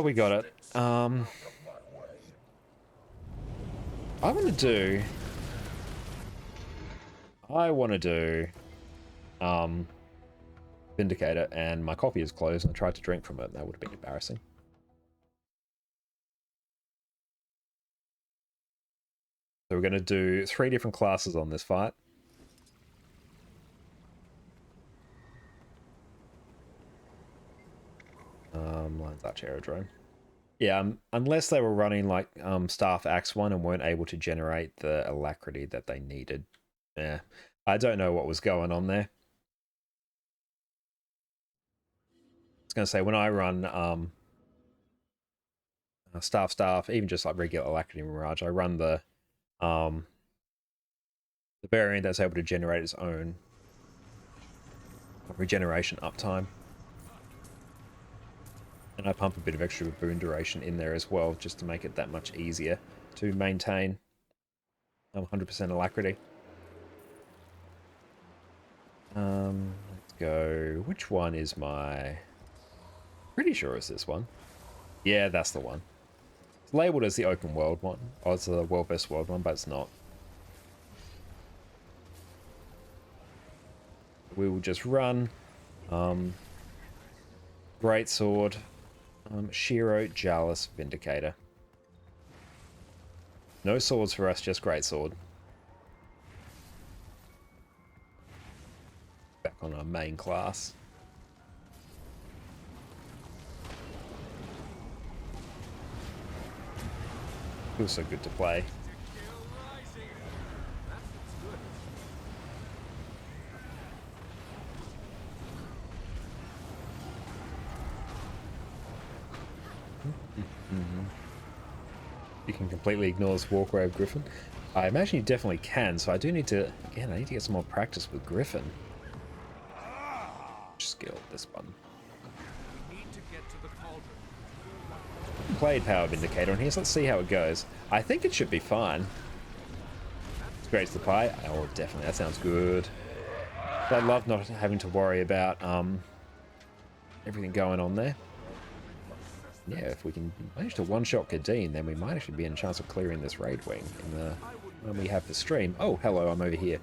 We got it. I want to do Vindicator, and my coffee is closed, and I tried to drink from it. That would have been embarrassing. So we're going to do 3 different classes on this fight. Lines Arch Aerodrome. Yeah, unless they were running like Staff Axe 1 and weren't able to generate the alacrity that they needed. Yeah, I don't know what was going on there. I was going to say, when I run Staff, even just like regular Alacrity Mirage, I run the variant that's able to generate its own regeneration uptime. And I pump a bit of extra boon duration in there as well, just to make it that much easier to maintain 100% alacrity. Let's go. Which one is my... Pretty sure it's this one. Yeah, that's the one. It's labeled as the open world one. Oh, it's the world best world one, but it's not. We will just run. Greatsword. Shiro, Jalus, Vindicator. No swords for us, just Greatsword. Back on our main class. Feels so good to play. You can completely ignore this Wargrave Griffin. I imagine you definitely can, so I do need to... Again, I need to get some more practice with Griffin. Skill, this one. We need to get to the cauldron. played Power Vindicator on here, so let's see how it goes. I think it should be fine. It's great to the pie. Oh, definitely. That sounds good. But I love not having to worry about everything going on there. Yeah, if we can manage to one-shot Kadeen, then we might actually be in a chance of clearing this raid wing in the when we have the stream. Oh, hello, I'm over here.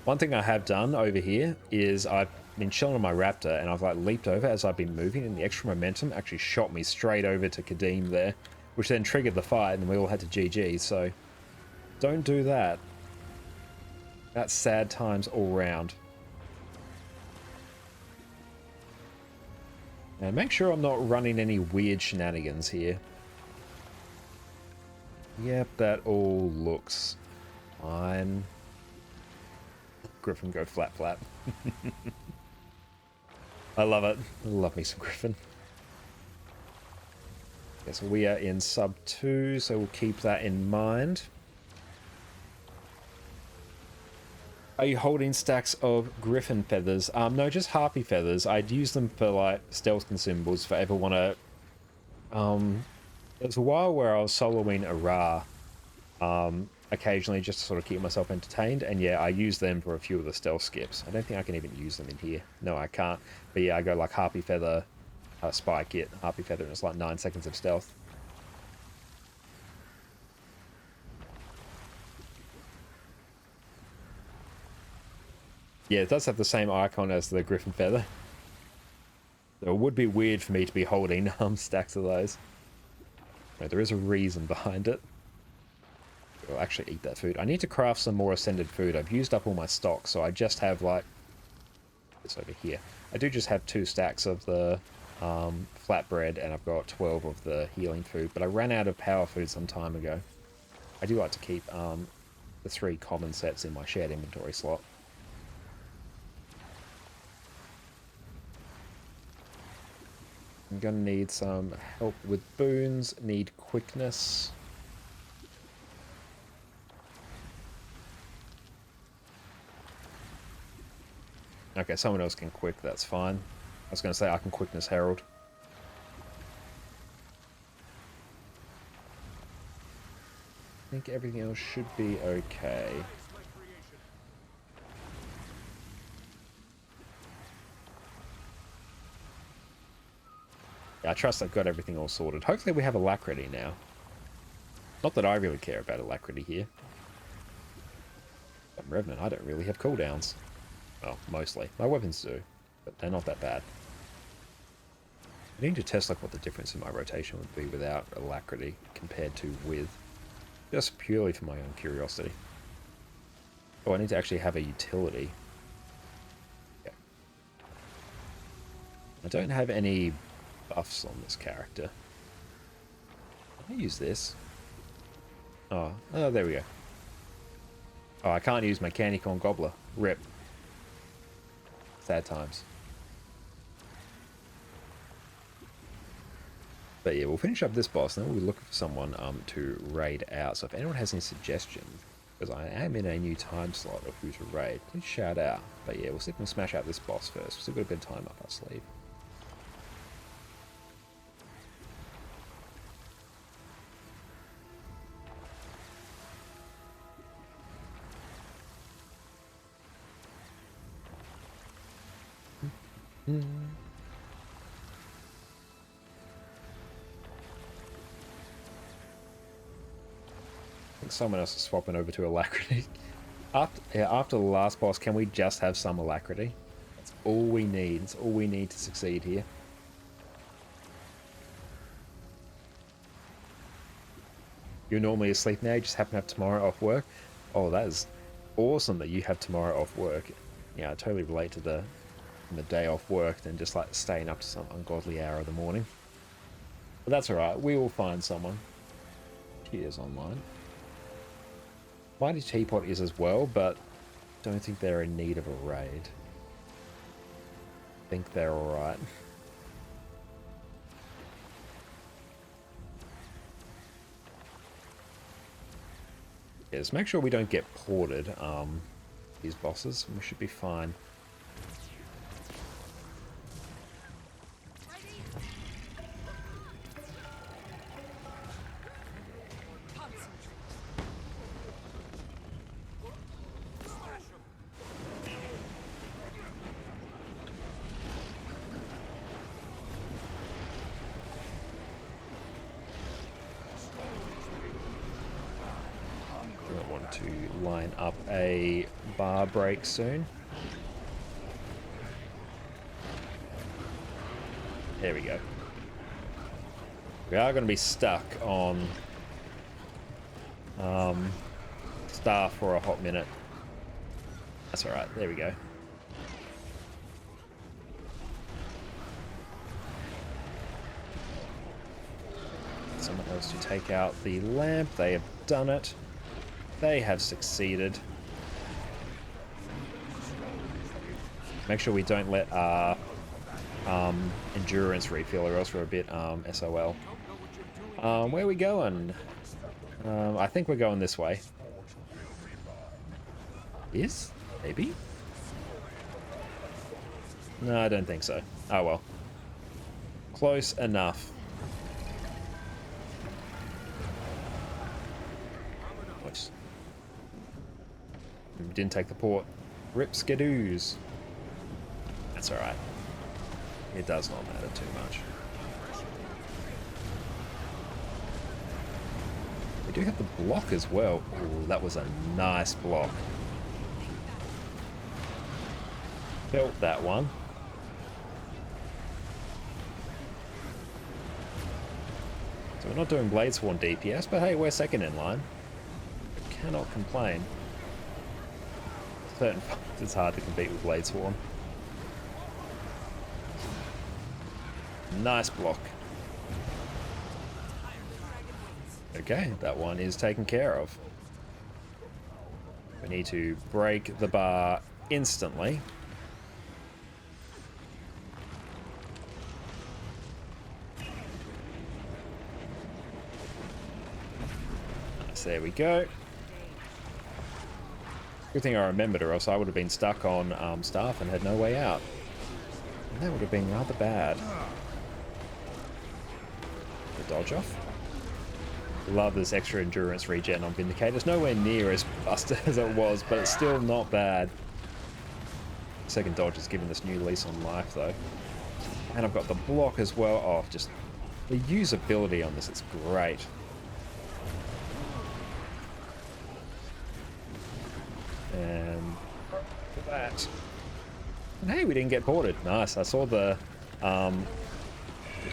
One thing I have done over here is I've been chilling on my Raptor and I've like leaped over as I've been moving, and the extra momentum actually shot me straight over to Kadeen there, which then triggered the fight and we all had to GG, so don't do that. That's sad times all round. And make sure I'm not running any weird shenanigans here. Yep, that all looks fine. Griffin go flap flap. I love it. I love me some Griffin. Okay, so we are in sub 2, so we'll keep that in mind. Are you holding stacks of Griffin feathers? No, just Harpy feathers. I'd use them for like stealth consumables if I ever want to. There was a while where I was soloing a Ra, occasionally just to sort of keep myself entertained, and yeah, I use them for a few of the stealth skips. I don't think I can even use them in here. No, I can't. But yeah, I go like Harpy feather, spike it, Harpy feather, and it's like 9 seconds of stealth. Yeah, it does have the same icon as the Griffin feather. So it would be weird for me to be holding stacks of those. No, there is a reason behind it. I'll actually eat that food. I need to craft some more Ascended food. I've used up all my stock, so I just have like... It's over here. I do just have 2 stacks of the flatbread, and I've got 12 of the healing food, but I ran out of power food some time ago. I do like to keep the 3 common sets in my shared inventory slot. I'm gonna need some help with boons, need quickness. Okay, someone else can quick, that's fine. I was gonna say I can quickness Herald. I think everything else should be okay. Yeah, I trust I've got everything all sorted. Hopefully we have Alacrity now. Not that I really care about Alacrity here. But Revenant, I don't really have cooldowns. Well, mostly. My weapons do, but they're not that bad. I need to test like what the difference in my rotation would be without Alacrity compared to with. Just purely for my own curiosity. Oh, I need to actually have a utility. Yeah. I don't have any buffs on this character. Can I use this? Oh, there we go. Oh, I can't use my Candy Corn Gobbler. Rip. Sad times. But yeah, we'll finish up this boss, and then we'll be looking for someone to raid out. So if anyone has any suggestions, because I am in a new time slot of who to raid, please shout out. But yeah, we'll see if we can smash out this boss first. We've still got a bit of time up our sleeve. I think someone else is swapping over to Alacrity. After the last boss, can we just have some Alacrity? That's all we need. It's all we need to succeed here. You're normally asleep now, you just happen to have tomorrow off work. Oh, that is awesome that you have tomorrow off work. Yeah, I totally relate to the day off work than just like staying up to some ungodly hour of the morning. But that's alright, we will find someone. She is online. Mighty Teapot is as well, but don't think they're in need of a raid. I think they're alright. Yeah, just make sure we don't get ported, these bosses. We should be fine. might want to line up a bar break soon. There we go. We are going to be stuck on staff for a hot minute. That's alright, there we go. Someone else to take out the lamp. They have done it. They have succeeded. Make sure we don't let our endurance refill, or else we're a bit SOL. Where are we going? I think we're going this way. Yes? Maybe? No, I don't think so. Oh well. Close enough. Oops. Didn't take the port. Rip skidoos. That's alright. It does not matter too much. We do have the block as well. Ooh, that was a nice block. Felt that one. So we're not doing Bladesworn DPS, but hey, we're second in line. Cannot complain. Certain fights it's hard to compete with Bladesworn. Nice block. Okay, that one is taken care of. We need to break the bar instantly. Nice, there we go. Good thing I remembered, or else I would have been stuck on staff and had no way out. And that would have been rather bad. The dodge off. Love this extra endurance regen on Vindicators. Nowhere near as busted as it was, but it's still not bad. Second dodge has given this new lease on life, though. And I've got the block as well. Oh, just the usability on this is great. And that. And hey, we didn't get ported. Nice. I saw the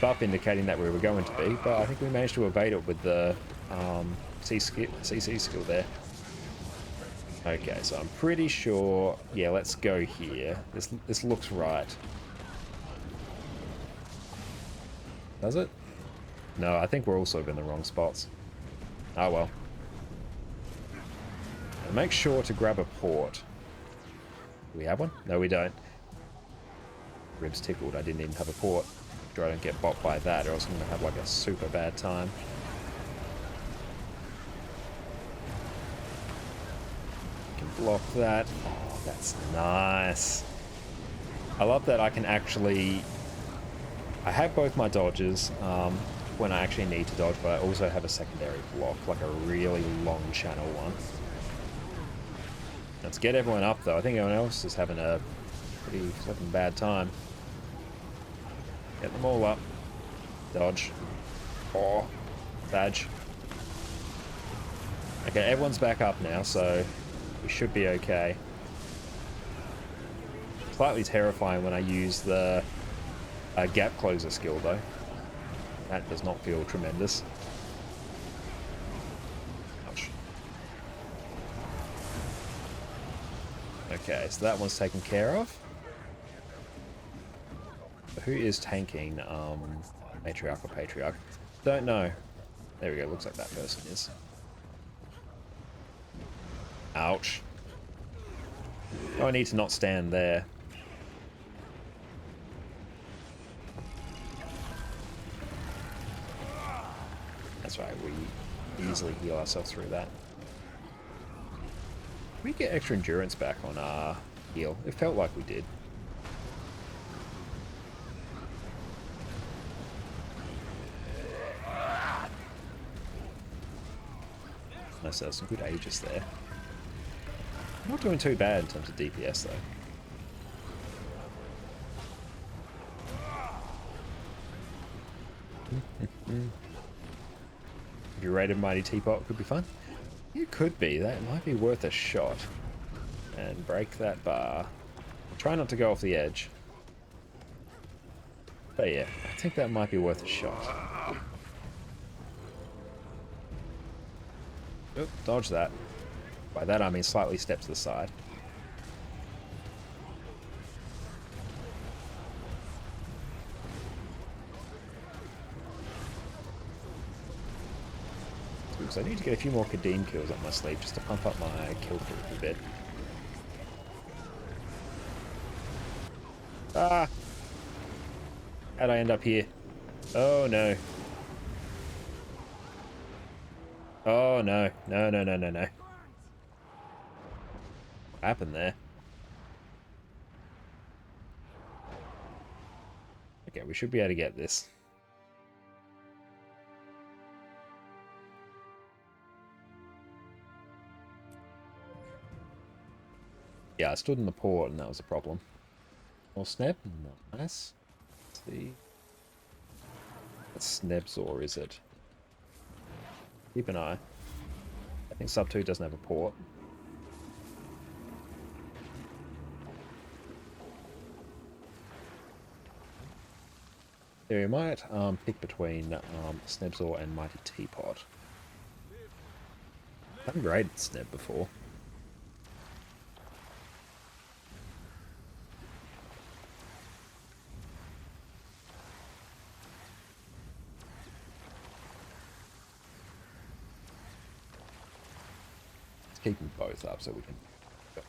buff indicating that we were going to be, but I think we managed to evade it with the CC skill there. Okay, so I'm pretty sure. Yeah, let's go here. This looks right. Does it? No, I think we're also in the wrong spots. Oh well. And make sure to grab a port. Do we have one? No, we don't. Ribs tickled. I didn't even have a port. I don't get bopped by that, or else I'm going to have like a super bad time. Can block that. Oh, that's nice. I love that I can actually... I have both my dodges when I actually need to dodge, but I also have a secondary block, like a really long channel one. Let's get everyone up though. I think everyone else is having a pretty flipping bad time. Get them all up. Dodge. Oh, badge. Okay, everyone's back up now, so we should be okay. Slightly terrifying when I use the gap closer skill, though. That does not feel tremendous. Ouch. Okay, so that one's taken care of. Who is tanking Matriarch or Patriarch? Don't know. There we go, looks like that person is. Ouch. Oh, I need to not stand there. That's right, we easily heal ourselves through that. We get extra endurance back on our heal. It felt like we did. Nice, some good Aegis there. Not doing too bad in terms of DPS though. If you raided Mighty Teapot, could be fun. You could be. That might be worth a shot. And break that bar. Try not to go off the edge. But yeah, I think that might be worth a shot. Oop, dodge that. By that I mean slightly step to the side. Oops, I need to get a few more Kadim kills up my sleeve just to pump up my kill count a bit. Ah! How'd I end up here? Oh no. Oh no. No, no, no, no, no. What happened there? Okay, we should be able to get this. Yeah, I stood in the port and that was a problem. More snap? Nice. Let's see. What Snebzor is it? Keep an eye. I think Sub 2 doesn't have a port. There, we might pick between Snebzor and Mighty Teapot. I haven't graded Sneb before. Keep them both up so we can go.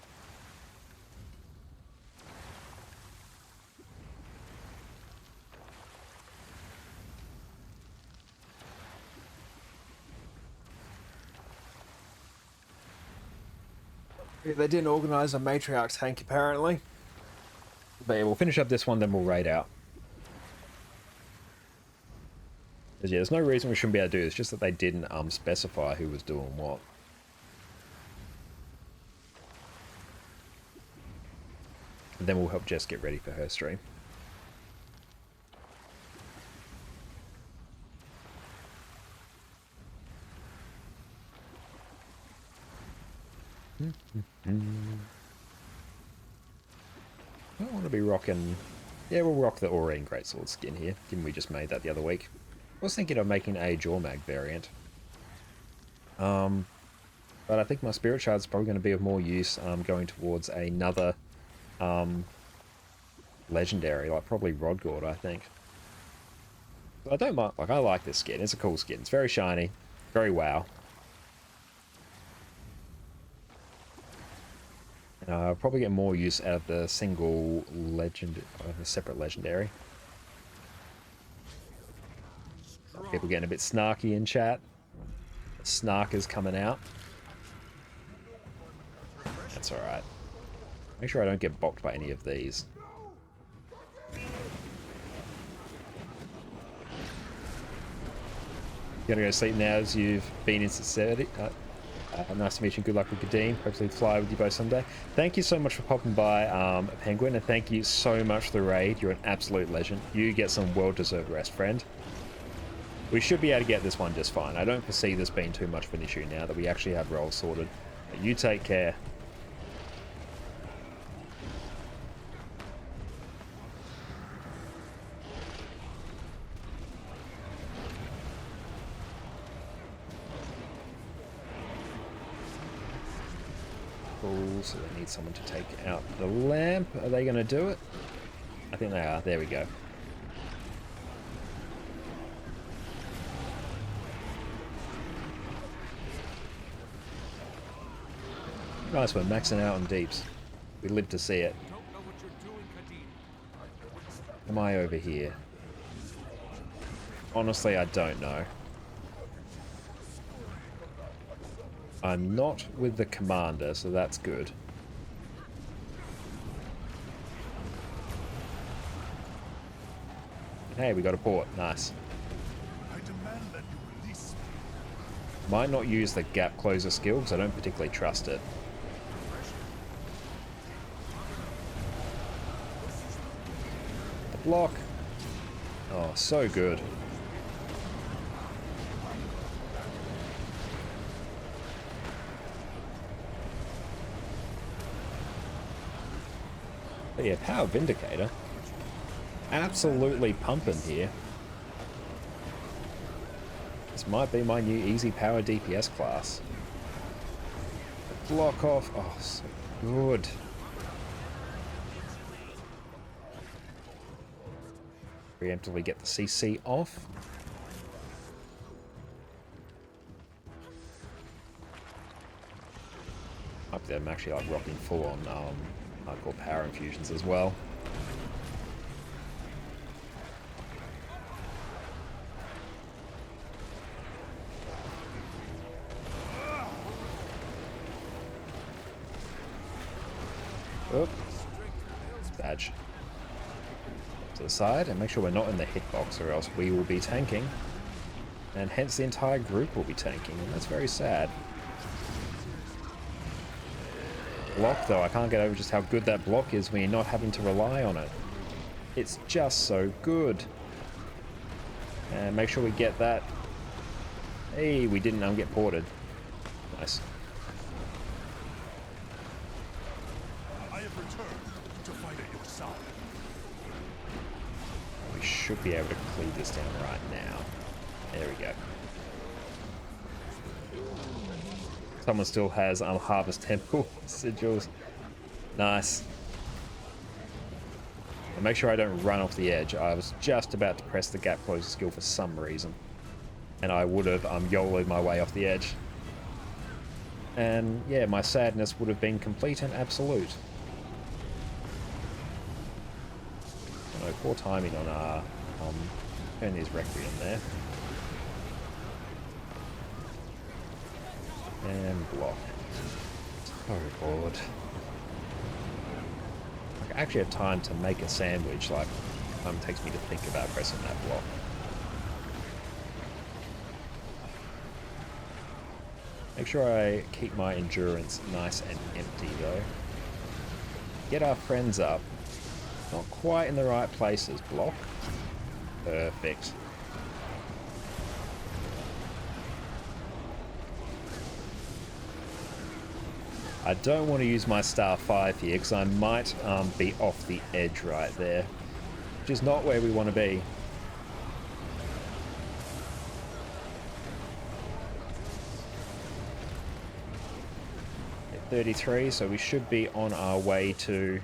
Yeah, they didn't organise a Matriarch tank apparently. But yeah, we'll finish up this one, then we'll raid out. Because yeah, there's no reason we shouldn't be able to do this, just that they didn't specify who was doing what. And then we'll help Jess get ready for her stream. I don't want to be rocking... Yeah, we'll rock the Aurene Greatsword skin here, given we just made that the other week. I was thinking of making a Jormag variant. But I think my Spirit Shard's probably going to be of more use going towards another legendary, like probably Rodgord, I think. But I don't mind, like I like this skin, it's a cool skin, it's very shiny, very wow. I'll probably get more use out of the single legend, the separate legendary. People getting a bit snarky in chat. Snark is coming out. That's alright. Make sure I don't get bopped by any of these. You gotta go to sleep now as you've been in sincerity. Nice to meet you. Good luck with Kadim. Hopefully fly with you both someday. Thank you so much for popping by, Penguin, and thank you so much for the raid. You're an absolute legend. You get some well-deserved rest, friend. We should be able to get this one just fine. I don't foresee this being too much of an issue now that we actually have roles sorted. But you take care. Cool, so they need someone to take out the lamp. Are they going to do it? I think they are. There we go. Nice, we're maxing out on deeps. We live to see it. Am I over here? Honestly, I don't know. I'm not with the commander, so that's good. Hey, we got a port. Nice. I demand that you release me. Might not use the gap closer skill because I don't particularly trust it. The block. Oh, so good. But yeah, Power Vindicator. Absolutely pumping here. This might be my new easy power DPS class. Block off. Oh, so good. Preemptively get the CC off. Up there, I'm actually like rocking full on hardcore power infusions as well. Oh, badge. To the side and make sure we're not in the hitbox or else we will be tanking. And hence the entire group will be tanking, and that's very sad. Block though, I can't get over just how good that block is when you're not having to rely on it. It's just so good. And make sure we get that. Hey, we didn't get ported. Nice. I have returned to fight at your side. We should be able to cleave this down right now. There we go. Someone still has Harvest Temple sigils. Nice. And make sure I don't run off the edge. I was just about to press the gap closer skill for some reason. And I would have YOLO'd my way off the edge. And yeah, my sadness would have been complete and absolute. Oh no, poor timing on our turn these Requiem there. And block. So bored. I actually have time to make a sandwich, like it takes me to think about pressing that block. Make sure I keep my endurance nice and empty though. Get our friends up. Not quite in the right places. Block. Perfect. I don't want to use my star 5 here because I might be off the edge right there, which is not where we want to be. At 33, so we should be on our way to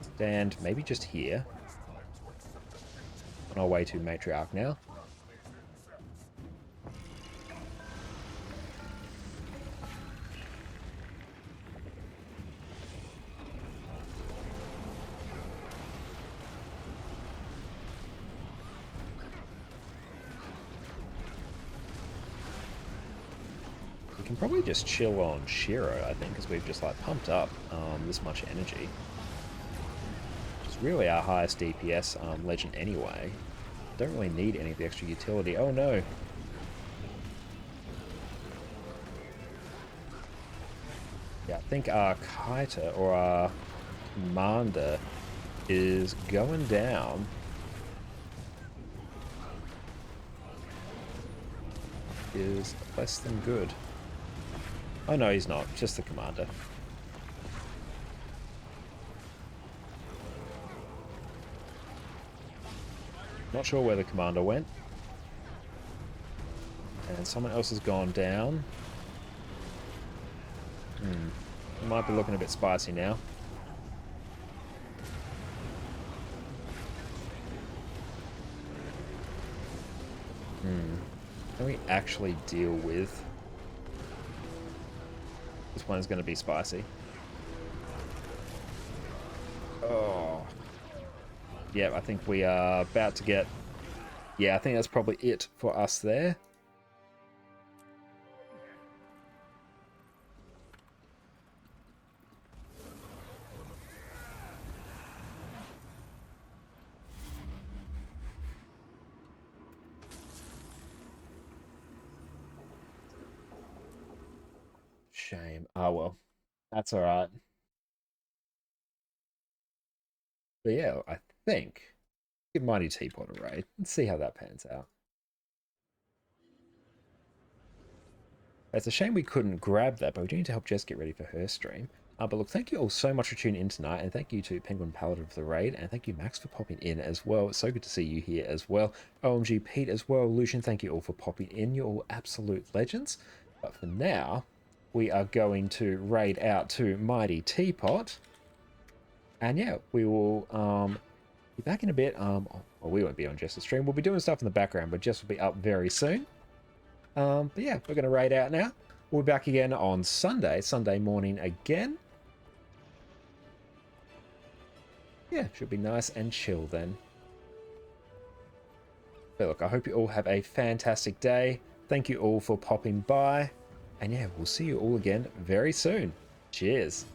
stand maybe just here. On our way to Matriarch now. Probably just chill on Shiro, I think, because we've just like pumped up this much energy. Which is really our highest DPS legend anyway. Don't really need any of the extra utility. Oh no! Yeah, I think our Kaita or our commander is going down. Is less than good. Oh no, he's not. Just the commander. Not sure where the commander went. And someone else has gone down. It might be looking a bit spicy now. Can we actually deal with... This one is going to be spicy. Oh. Yeah, I think we are about to get... Yeah, I think that's probably it for us there. Shame. Oh well. That's alright. But yeah, I think give Mighty Teapot a raid. Let's see how that pans out. It's a shame we couldn't grab that, but we do need to help Jess get ready for her stream. But look, thank you all so much for tuning in tonight, and thank you to Penguin Paladin for the raid, and thank you, Max, for popping in as well. It's so good to see you here as well. OMG Pete as well. Lucian, thank you all for popping in. You're all absolute legends. But for now, we are going to raid out to Mighty Teapot. And yeah, we will be back in a bit. Well, we won't be on Jess's stream. We'll be doing stuff in the background, but Jess will be up very soon. But yeah, we're going to raid out now. We'll be back again on Sunday morning again. Yeah, should be nice and chill then. But look, I hope you all have a fantastic day. Thank you all for popping by. And yeah, we'll see you all again very soon. Cheers.